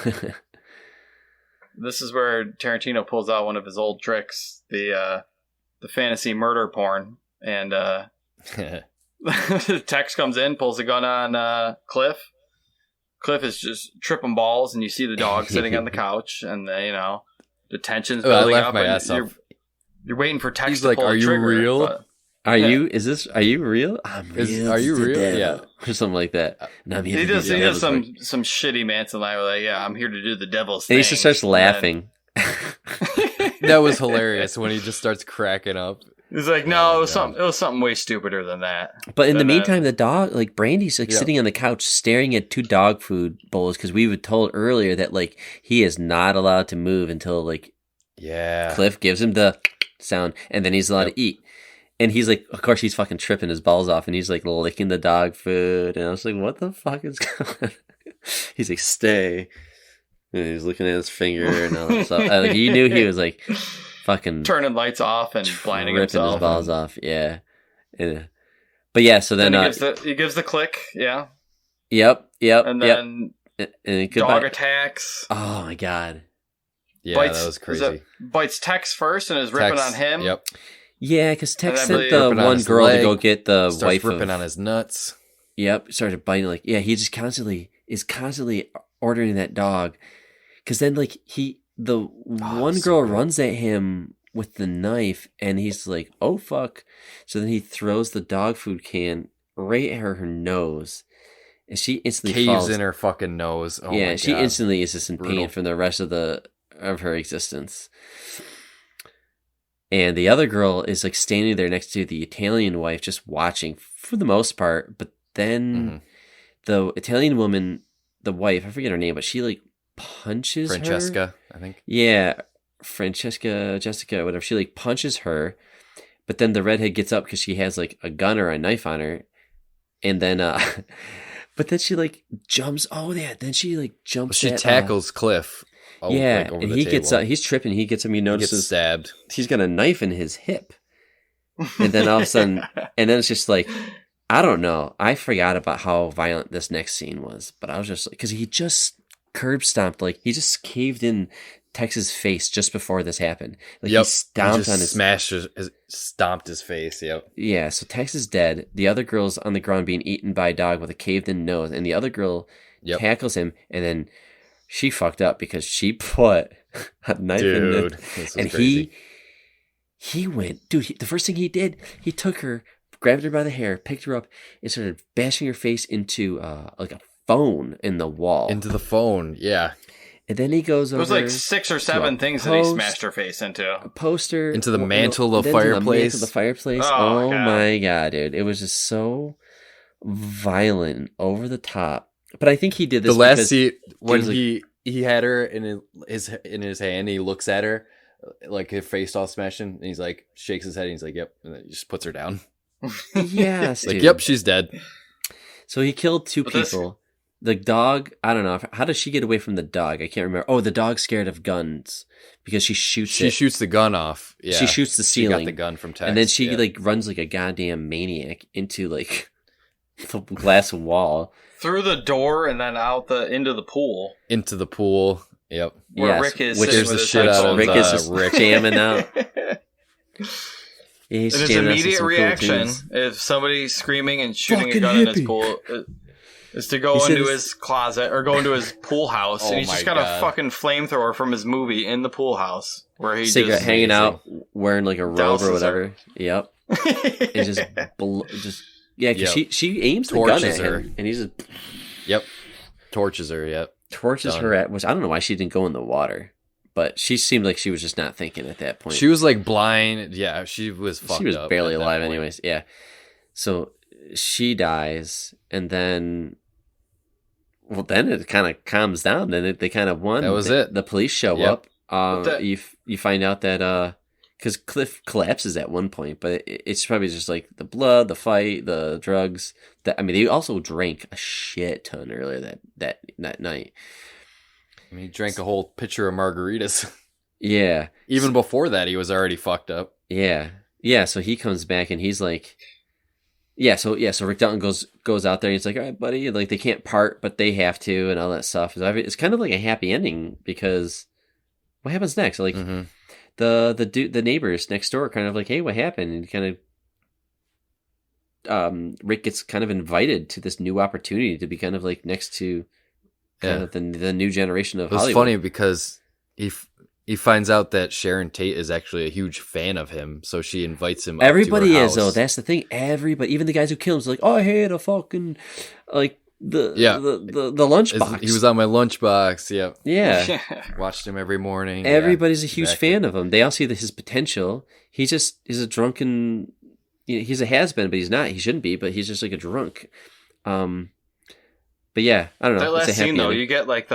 This is where Tarantino pulls out one of his old tricks, the fantasy murder porn, and Tex comes in, pulls a gun on Cliff. Cliff is just tripping balls, and you see the dog sitting on the couch, and the tension's I building laughed up. my and ass off. You're waiting for Tex He's to like, pull "Are the you trigger, real? but- Are Yeah. you real? I'm real. Are you to real? death. Yeah. Or something like that. And I'm here He to does. do He the does devil's work. some shitty Manson line. Like, yeah, I'm here to do the devil's And thing. he just starts laughing. That was hilarious when he just starts cracking up. He's like, no, Oh, it was God. something. It was something way stupider than that. But in the And then- meantime, the dog, like Brandy's, like Yeah. sitting on the couch staring at 2 dog food bowls because we were told earlier that like he is not allowed to move until like Yeah. Cliff gives him the sound, and then he's allowed Yep. to eat. And he's like, of course, he's fucking tripping his balls off, and he's like licking the dog food. And I was like, what the fuck is going on? He's like, stay. And he's looking at his finger and all that stuff. Like, you knew he was like fucking Turning lights off and blinding ripping himself. his balls off. Yeah. But yeah, so then, Then he gives the click, yeah, yep, and yep. then And dog attacks. Oh my god. Yeah, bites, that was is crazy. it bites Tex first and is ripping Tex, on him. Yep. Yeah, because Tex And I sent believe- the Ripping on one his girl to leg, go get the Starts wife ripping of. on his nuts. Yep, started biting. Like, yeah, he just constantly ordering that dog. Because then, like, the one so girl good. runs at him with the knife, and he's like, "Oh fuck!" So then he throws the dog food can right at her nose, and she instantly Caves falls. in her fucking nose. Oh Yeah, my she God. instantly is just in pain Brutal. from the rest of her existence. And the other girl is like standing there next to the Italian wife, just watching for the most part. But then the Italian woman, the wife, I forget her name, but she like punches her. Francesca, I think. Yeah, Jessica, whatever. She like punches her, but then the redhead gets up because she has like a gun or a knife on her, and then but then she like jumps. Oh yeah, then she like jumps. She at, tackles Cliff. yeah, like, over and the he gets table. he's tripping. He gets him. He He gets notices stabbed. he's got a knife in his hip, and then all of a sudden, and then it's just like, I don't know. I forgot about how violent this next scene was, but I was just like, because he just curb stomped, like he just caved in Tex's face just before this happened. Like he stomped on his stomped his face. Yep. Yeah, so Tex is dead. The other girl's on the ground being eaten by a dog with a caved-in nose, and the other girl Yep. tackles him, and then she fucked up because she put a knife in Dude, it, this was and crazy. he went, dude. The first thing he did, he took her, grabbed her by the hair, picked her up, and started bashing her face into like a phone in the wall. Into the phone. Yeah. And then he goes It over. was like 6 or 7 things that he smashed her face into. a poster Into the well, mantle of then to the fireplace. mantle of the fireplace. Oh, Oh, God. my god, dude! It was just so violent, and over the top. But I think he did this The last because scene when was like- he had her in his hand, he looks at her like his face all smashing, and he's like shakes his head, and he's like, "Yep," and then he just puts her down. yes, Like, dude. "Yep, she's dead." So he killed 2 But this- people. The dog, I don't know. How does she get away from the dog? I can't remember. Oh, the dog's scared of guns because she shoots She it. shoots the gun off. Yeah, She shoots the She got ceiling. the gun from Tex, And then she yeah. like runs like a goddamn maniac into like the glass wall. Through the door and then out into the pool. into the pool. Yep. Where Yes, Rick is which sitting scares with the his shit out of Rick is just Rick. jamming out. And Yeah, he's his jamming out to immediate some cool reaction, tunes. if somebody's screaming and shooting Fucking a gun in his hippie. pool, is to go He said into his- his closet or go into his pool house, Oh and he's my just got God. a fucking flamethrower from his movie in the pool house where he Cigarette just hanging out, wearing like a robe douses or her. whatever. Yep. And just yeah, because Yep. she aims the gun Torches at her. him, and he just Yep. Torches her. Yep. torches Done. her at. Which I don't know why she didn't go in the water. but she seemed like she was just not thinking at that point. She was like blind. Yeah, she was fucked up. She was barely alive anyways. Yeah. So she dies, and then it kind of calms down. Then they kind of won. That was it. The police show up. You find out that because Cliff collapses at one point, but it's probably just like the blood, the fight, the drugs. They also drank a shit ton earlier that night. I mean, he drank a whole pitcher of margaritas. Yeah. Even before that, he was already fucked up. Yeah. Yeah. So he comes back and he's like, So Rick Dalton goes out there. And he's like, all right, buddy. Like they can't part, but they have to, and all that stuff. It's kind of like a happy ending because what happens next? Like the neighbors next door are kind of like, hey, what happened? And kind of Rick gets kind of invited to this new opportunity to be kind of like next to kind of the new generation of Hollywood. It's funny because he finds out that Sharon Tate is actually a huge fan of him, so she invites him. Everybody up to her is house. though. That's the thing. Everybody, even the guys who kill him, is like, oh, I had a fucking like the lunchbox. He was on my lunchbox. Yep. Yeah. Watched him every morning. Everybody's a huge fan of him. They all see his potential. He just is a drunken. He's a has-been, but he's not. He shouldn't be, but he's just like a drunk. But yeah, I don't know. That last scene though, you get like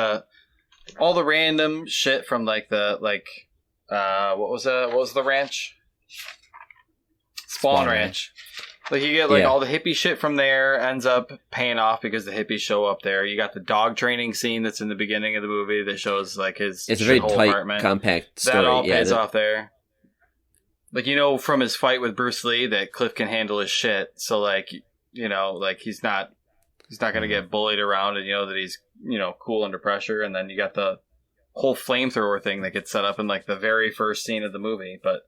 all the random shit from like what was the ranch? Spawn Ranch. Like you get all the hippie shit from there ends up paying off because the hippies show up there. You got the dog training scene that's in the beginning of the movie that shows like it's a very tight, apartment. Compact story. That all pays off there. Like from his fight with Bruce Lee that Cliff can handle his shit. So like he's not going to get bullied around, and that he's cool under pressure. And then you got the whole flamethrower thing that gets set up in like the very first scene of the movie. But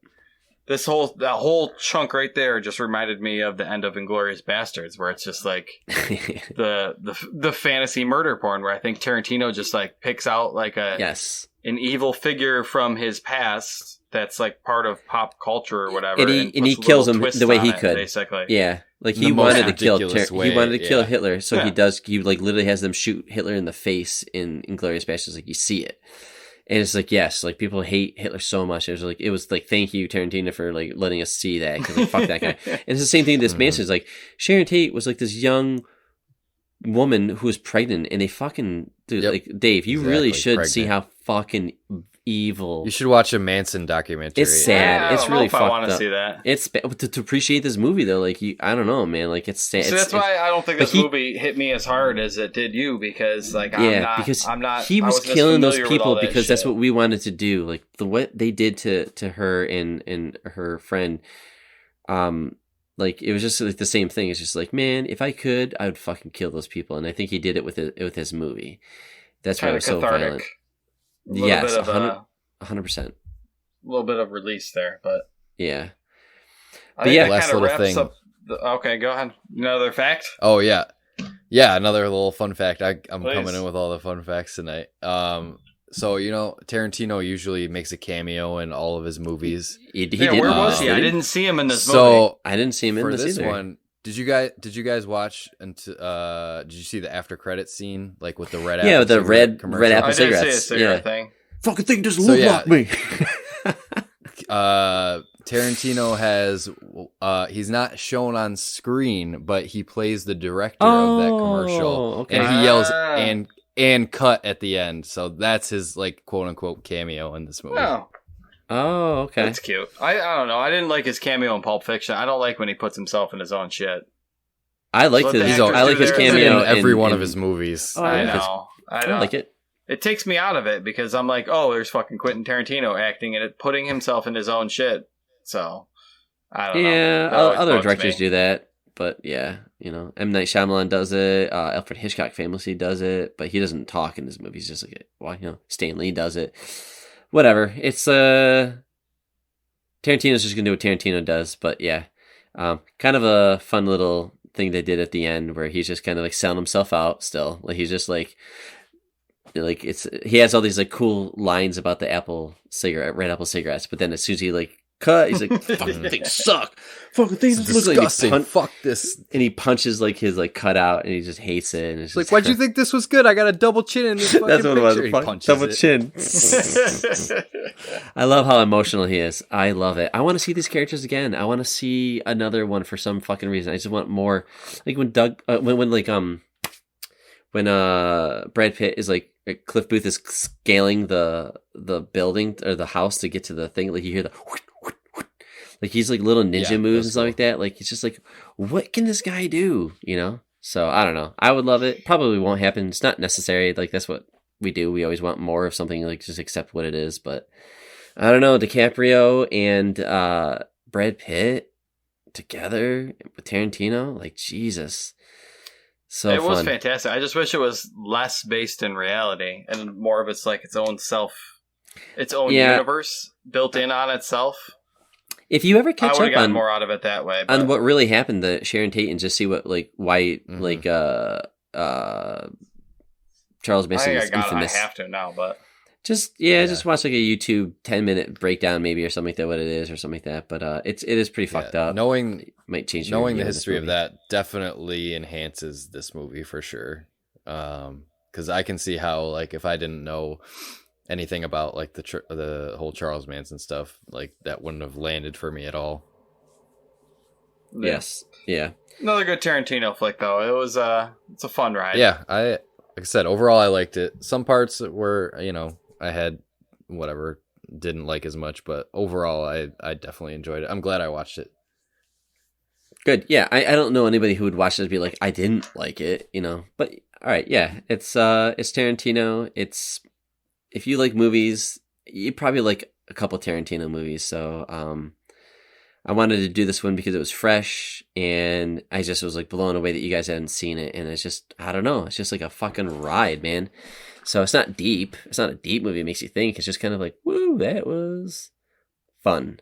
that whole chunk right there just reminded me of the end of Inglourious Bastards, where it's just like the fantasy murder porn, where I think Tarantino just like picks out like an evil figure from his past that's like part of pop culture or whatever, and he kills him the way he could, basically. Yeah, like he wanted to kill Hitler, so he like literally has them shoot Hitler in the face in Inglourious Bastards. Like you see it, and it's like like people hate Hitler so much. It was like thank you Tarantino for like letting us see that, because like fuck that guy. And it's the same thing. This man is like Sharon Tate was like this young woman who was pregnant, and they fucking like Dave, you really should see how fucking evil. You should watch a Manson documentary. It's sad. Yeah, it's really fucked up. I want to see that. It's to appreciate this movie though. Like I don't know, man. Like it's sad. So that's why I don't think this movie hit me as hard as it did you, because like I'm not. He was killing those people because that's what we wanted to do. Like what they did to her and her friend. Like it was just like the same thing. It's just like, man, if I could, I would fucking kill those people. And I think he did it with his movie. That's why it was so violent. Yes, 100%. A little bit of release there, but yeah. But yeah, last little thing. Okay, go ahead. Another fact? Oh yeah, another little fun fact. I'm coming in with all the fun facts tonight. So Tarantino usually makes a cameo in all of his movies. He did. Where was he? I didn't see him in this movie. So I didn't see him in this either. One. Did you guys watch? Did you see the after credit scene, like with the red? Yeah, with the red apple I cigarettes. Did see a cigarette thing. Fucking thing doesn't look like me. Tarantino has he's not shown on screen, but he plays the director of that commercial, okay. And he yells and cut at the end. So that's his like quote unquote cameo in this movie. Oh, okay. That's cute. I don't know. I didn't like his cameo in Pulp Fiction. I don't like when he puts himself in his own shit. I like his cameo in every one of his movies. Oh, I know. I like it. It takes me out of it because I'm like, oh, there's fucking Quentin Tarantino acting and putting himself in his own shit. So, I don't know. Yeah, other directors do that. But yeah, M. Night Shyamalan does it. Alfred Hitchcock famously does it. But he doesn't talk in his movies. Just like, Stan Lee does it. Whatever. It's Tarantino's just gonna do what Tarantino does. But yeah, kind of a fun little thing they did at the end where he's just kind of like selling himself out still. Like he's just like he has all these like cool lines about the red apple cigarettes, but then as soon as he like cut. He's like, fucking things suck. Fucking things look like disgusting. Fuck this. And he punches like his like cutout, and he just hates it. And it's Like, just, why'd you think this was good? I got a double chin in this fucking that's what it was. picture. He Fuck, punches double it. chin. I love how emotional he is. I love it. I want to see these characters again. I want to see another one for some fucking reason. I just want more. Like when when Brad Pitt is like Cliff Booth is scaling the building or the house to get to the thing. Like you hear the. Like he's like little ninja moves and stuff like that. Like it's just like, what can this guy do? You know? So I don't know. I would love it. Probably won't happen. It's not necessary. Like that's what we do. We always want more of something. Like just accept what it is. But I don't know. DiCaprio and Brad Pitt together with Tarantino. Like Jesus. So it was fun. fantastic. I just wish it was less based in reality and more of its like its own universe built in on itself. If you ever catch I would up have gotten on more out of it that way. But on what really happened to Sharon Tate and just see what like why like Charles Manson is infamous. I have to now, but just watch like a YouTube 10-minute breakdown maybe or something like that, what it is or something like that. But it is pretty fucked up. Knowing might change knowing the history of that definitely enhances this movie for sure. Because I can see how like if I didn't know anything about like the whole Charles Manson stuff, like that wouldn't have landed for me at all. Yes. Yeah. Another good Tarantino flick though. It was it's a fun ride. Yeah, like I said, overall I liked it. Some parts were, I had whatever, didn't like as much, but overall I definitely enjoyed it. I'm glad I watched it. Good. Yeah. I don't know anybody who would watch it and be like, I didn't like it, But all right, yeah. It's Tarantino. It's if you like movies, you probably like a couple Tarantino movies. So I wanted to do this one because it was fresh, and I just was like blown away that you guys hadn't seen it. And it's just, I don't know, it's just like a fucking ride, man. So it's not deep. It's not a deep movie. It makes you think. It's just kind of like, woo, that was fun.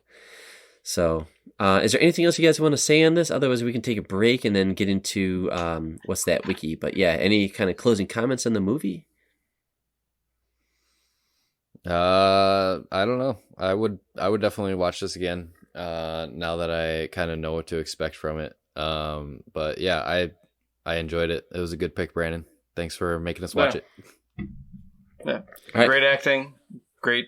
So is there anything else you guys want to say on this? Otherwise, we can take a break and then get into what's that wiki. But yeah, any kind of closing comments on the movie? I don't know. I would definitely watch this again. Now that I kind of know what to expect from it. But yeah, I enjoyed it. It was a good pick, Brandon. Thanks for making us watch it. Yeah. Right. Great acting, great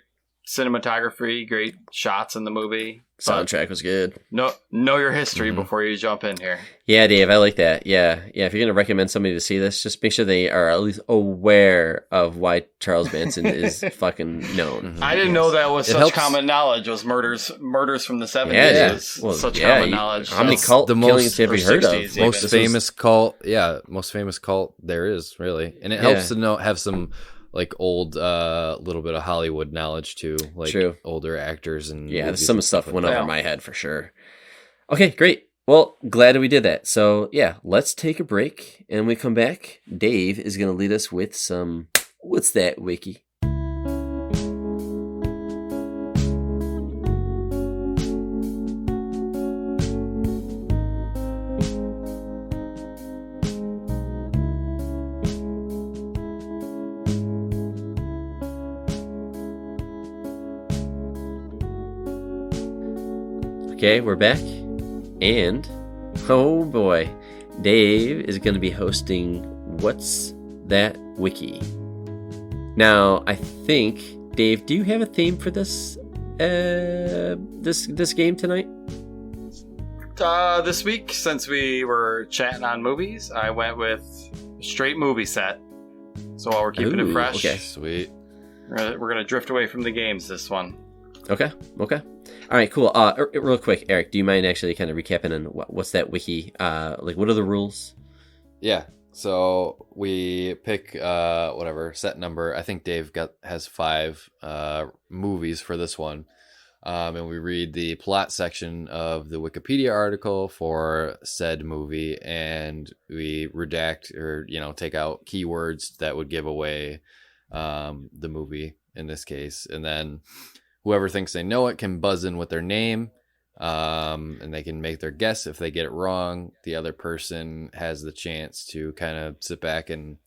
cinematography, great shots in the movie. Soundtrack was good. Know your history before you jump in here. Yeah, Dave, I like that. Yeah. If you're gonna recommend somebody to see this, just make sure they are at least aware of why Charles Manson is fucking known. I didn't know that was such common knowledge. Was murders from the 70s? Yeah, was such common knowledge. How many cult killings have you heard of? 60s Most famous cult. Yeah, most famous cult there is, really, and it helps to have some like old little bit of Hollywood knowledge too, like older actors and some stuff went over my head for sure. Okay, great. Well, glad we did that. So yeah, let's take a break, and when we come back, Dave is going to lead us with some what's that wiki. Okay, we're back, and oh boy, Dave is going to be hosting What's That Wiki. Now, I think, Dave, do you have a theme for this this game tonight? This week, since we were chatting on movies, I went with straight movie set. So while we're keeping it fresh, okay, sweet, we're gonna drift away from the games this one. Okay. All right, cool. Real quick, Eric, do you mind actually kind of recapping on what's that wiki? Like, what are the rules? Yeah. So we pick whatever set number. I think Dave has 5 movies for this one, and we read the plot section of the Wikipedia article for said movie, and we redact or take out keywords that would give away the movie in this case, and then whoever thinks they know it can buzz in with their name, and they can make their guess. If they get it wrong, the other person has the chance to kind of sit back and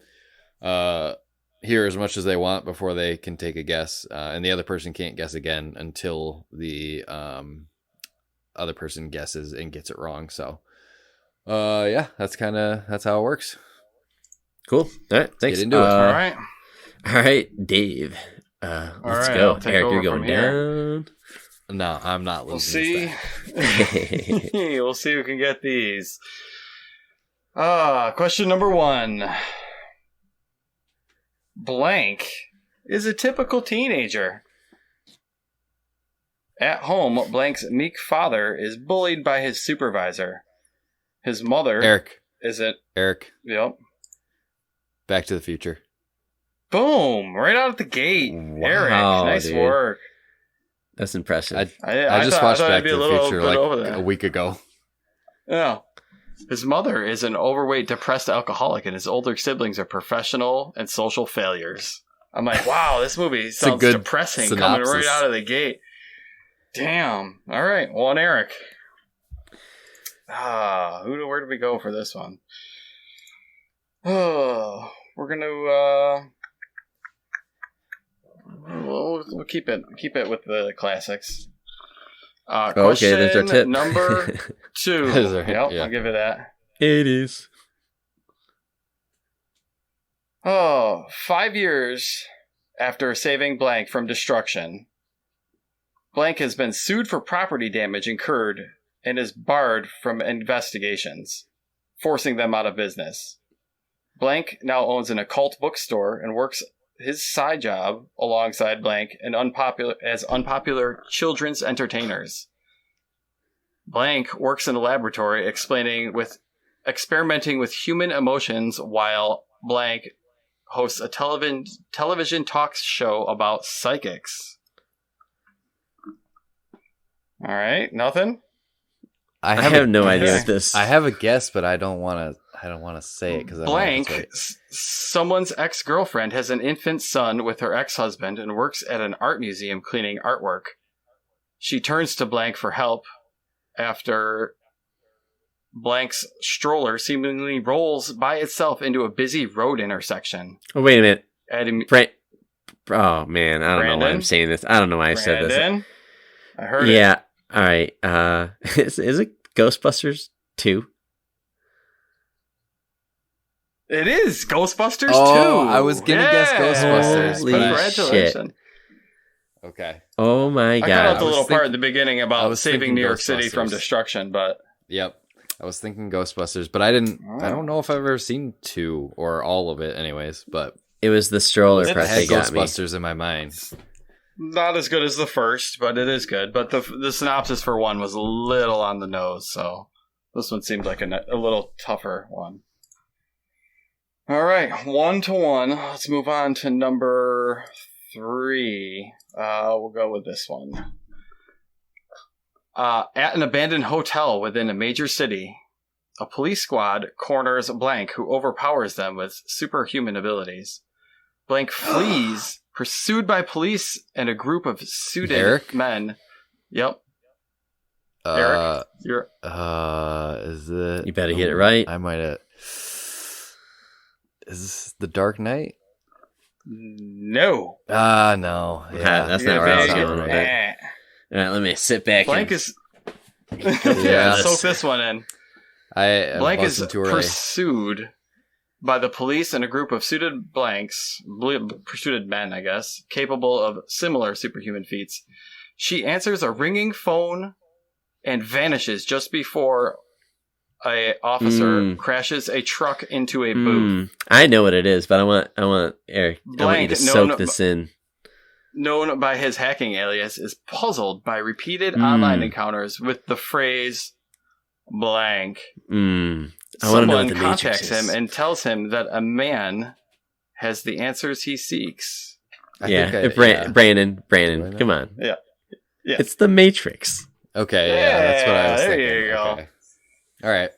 hear as much as they want before they can take a guess. And the other person can't guess again until the other person guesses and gets it wrong. So, yeah, that's how it works. Cool. All right. Thanks. All right. All right, Dave. Let's right, go. I'll take Eric, over you're going from here. down. No, I'm not We'll losing. see. We'll see who can get these. Question number 1. Blank is a typical teenager. At home, Blank's meek father is bullied by his supervisor. His mother Eric. Yep. Back to the Future. Boom! Right out of the gate. Wow, Eric, nice dude. work. That's impressive. I just watched Back to the Future like a week ago. Yeah. His mother is an overweight, depressed alcoholic, and his older siblings are professional and social failures. I'm like, wow, this movie sounds depressing coming right out of the gate. Damn. All right. Well, and Eric. Where did we go for this one? Oh, we're gonna we'll keep it with the classics. Okay, there's our tip. Number 2. Right. Yep, Yeah. I'll give you that. 80s. 5 years after saving Blank from destruction, Blank has been sued for property damage incurred and is barred from investigations, forcing them out of business. Blank now owns an occult bookstore and works his side job alongside Blank and unpopular children's entertainers. Blank works in a laboratory experimenting with human emotions while Blank hosts a television talk show about psychics. All right, nothing? I have no idea what this. I have a guess, but I don't want to say it because Blank, someone's ex-girlfriend, has an infant son with her ex-husband and works at an art museum cleaning artwork. She turns to Blank for help after Blank's stroller seemingly rolls by itself into a busy road intersection. Oh, wait a minute. Adding, oh, man. I don't know why I'm saying this. I don't know why I said this. I heard it. Yeah. All right. Is it Ghostbusters 2? It is Ghostbusters 2. I was going to guess Ghostbusters. Holy Congratulations. shit. Okay. Oh my I cut god. out the little part at the beginning about saving New York City from Ghostbusters. destruction, but... Yep. I was thinking Ghostbusters, but I don't know if I've ever seen 2 or all of it anyways, but... It was the stroller I press had they got me. Ghostbusters in my mind. Not as good as the first, but it is good. But the synopsis for 1 was a little on the nose, so this one seemed like a little tougher one. All right, 1-1. Let's move on to number 3. We'll go with this one. At an abandoned hotel within a major city, a police squad corners Blank, who overpowers them with superhuman abilities. Blank flees, pursued by police and a group of suited men. Yep. Eric, you're... Is it... You better get it right. I might have... Is this The Dark Knight? No. No. Yeah, that's not where I was going with it. All right, let me sit back. Blank is... Yeah, soak this one in. Blank is pursued by the police and a group of suited men, I guess, capable of similar superhuman feats. She answers a ringing phone and vanishes just before a officer crashes a truck into a booth. I know what it is, but I want Eric. I want you to soak this in. Known by his hacking alias, is puzzled by repeated online encounters with the phrase blank. Someone contacts him and tells him that a man has the answers he seeks. Brandon, come on. Yeah. It's the Matrix. Okay, that's what I was thinking. There you go. Okay. All right.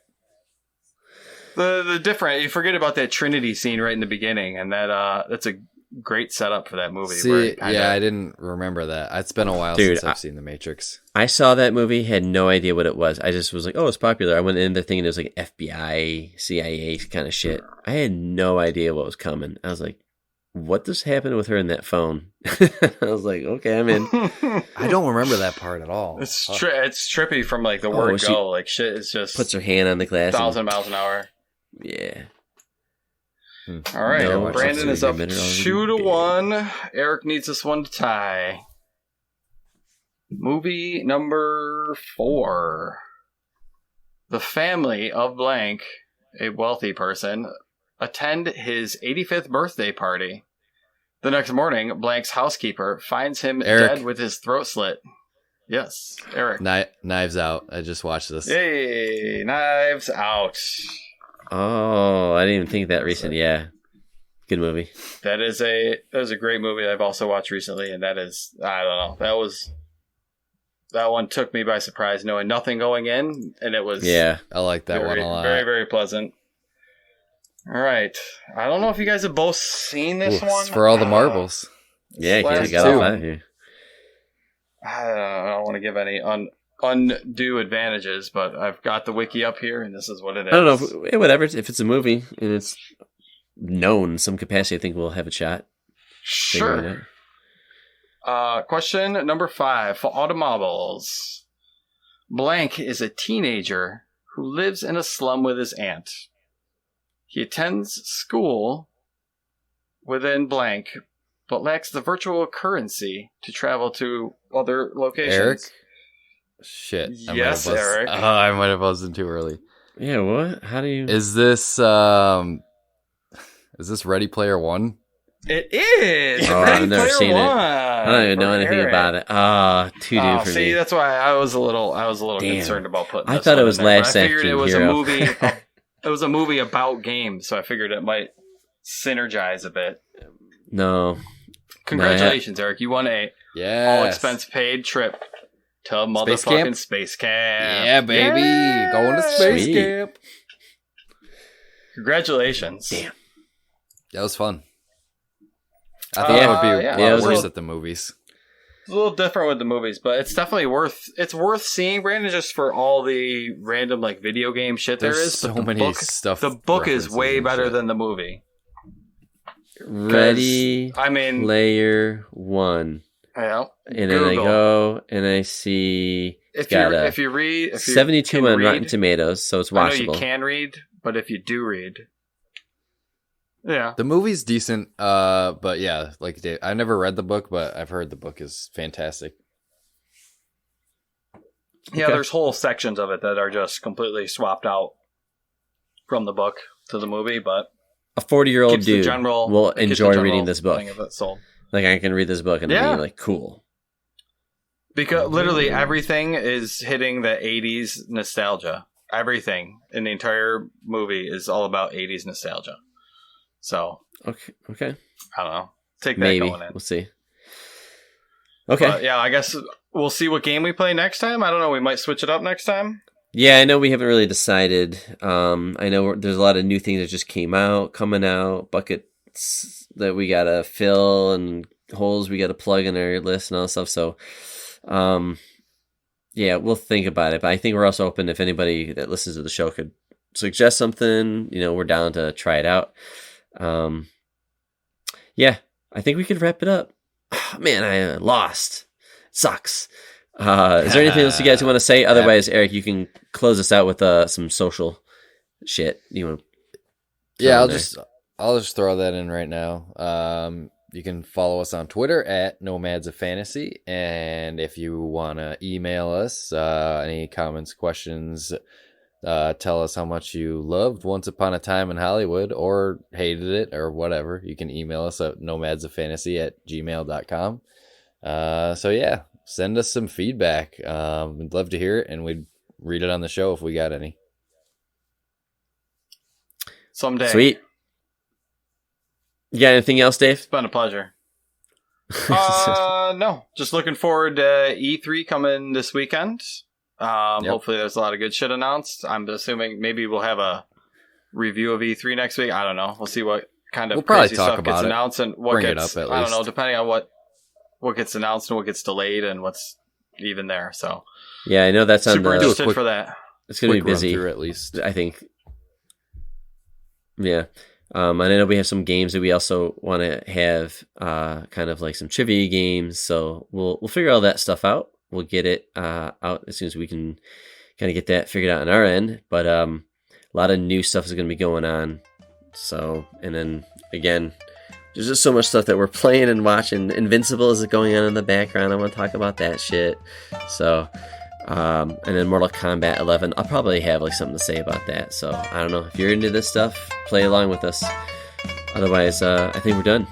The different, you forget about that Trinity scene right in the beginning, and that's a great setup for that movie. See, I didn't remember that. It's been a while since I've seen The Matrix. I saw that movie, had no idea what it was. I just was like, oh, it's popular. I went in there thinking it was like FBI, CIA kind of shit. I had no idea what was coming. I was like, what just happened with her in that phone? I was like, okay, I'm in. I don't remember that part at all. It's trippy from like the word she go. Like shit is just puts her hand on the glass. 1,000 miles an hour. Yeah. All right, No, Brandon is up 2-1. Eric needs this one to tie. Movie number 4. The family of blank, a wealthy person, attend his 85th birthday party. The next morning, blank's housekeeper finds him dead with his throat slit. Yes, Eric. Knives Out. I just watched this. Yay, Knives Out. Oh, I didn't even think that recent. Yeah. Good movie. That is a great movie I've also watched recently, and that is, I don't know, that one took me by surprise, knowing nothing going in, and it was I like that one a lot. Very, very pleasant. All right. I don't know if you guys have both seen this one. It's for all the marbles. Yeah, you got all 5 here. I don't want to give any undue advantages, but I've got the wiki up here, and this is what it is. I don't know. Whatever. If it's a movie and it's known in some capacity, I think we'll have a shot. Sure. Question number 5 for automobiles. Blank is a teenager who lives in a slum with his aunt. He attends school within blank, but lacks the virtual currency to travel to other locations. Eric? Shit. Yes, Eric. I might have buzzed in too early. Yeah, what? How do you... Is this Ready Player One? It is. Oh, I've never seen it. I don't even know anything about it. 2-2 for me. See, that's why I was a little concerned about putting. I thought it was Last Action Hero. I figured it was a movie. It was a movie about games, so I figured it might synergize a bit. No. Congratulations, Eric! You won a all expense paid trip to motherfucking Space Camp. Yeah, baby, going to Space Camp. Congratulations! Damn, that was fun. I thought it would be a lot worse at the movies. It's a little different with the movies, but it's definitely worth seeing, Brandon, just for all the random like video game shit there is. So but many stuff. The book is way better than the movie. Ready Player One. Yeah. And then I go and I see if you read 72 on Rotten Tomatoes, so it's watchable. I know you can read, but if you do read, yeah, the movie's decent. But yeah, like Dave, I never read the book, but I've heard the book is fantastic. Yeah, there's whole sections of it that are just completely swapped out from the book to the movie, but a 40-year-old dude will enjoy reading this book. Like, I can read this book and be like, cool. Because literally everything is hitting the 80s nostalgia. Everything in the entire movie is all about 80s nostalgia. So, okay. I don't know. Take that going in. We'll see. Okay. But yeah, I guess we'll see what game we play next time. I don't know. We might switch it up next time. Yeah, I know we haven't really decided. I know there's a lot of new things that just coming out, buckets that we gotta fill and holes we gotta plug in our list and all that stuff. So, yeah, we'll think about it. But I think we're also open if anybody that listens to the show could suggest something. We're down to try it out. Yeah, I think we could wrap it up. Oh, man, I lost. Sucks. Is there anything else you guys want to say? Otherwise, Eric, you can close us out with some social shit. You want? Yeah, I'll just throw that in right now. You can follow us on Twitter at Nomads of Fantasy, and if you want to email us any comments, questions, tell us how much you loved Once Upon a Time in Hollywood or hated it or whatever, you can email us at nomadsoffantasy@gmail.com. So yeah, send us some feedback. We'd love to hear it, and we'd read it on the show if we got any. Someday. Sweet. You got anything else, Dave? It's been a pleasure. No. Just looking forward to E3 coming this weekend. Hopefully there's a lot of good shit announced. I'm assuming maybe we'll have a review of E3 next week. I don't know. We'll see what kind of crazy stuff gets announced and what gets, I don't know, depending on what gets announced and what gets delayed and what's even there. So yeah, I know that's on super interested for that. It's going to be busy, at least. I think. Yeah. And I know we have some games that we also want to have, kind of like some trivia games. So we'll figure all that stuff out. We'll get it out as soon as we can kind of get that figured out on our end. But a lot of new stuff is going to be going on. So, and then again, there's just so much stuff that we're playing and watching. Invincible is going on in the background. I want to talk about that shit. So, and then Mortal Kombat 11. I'll probably have like something to say about that. So I don't know if you're into this stuff, play along with us. Otherwise, I think we're done.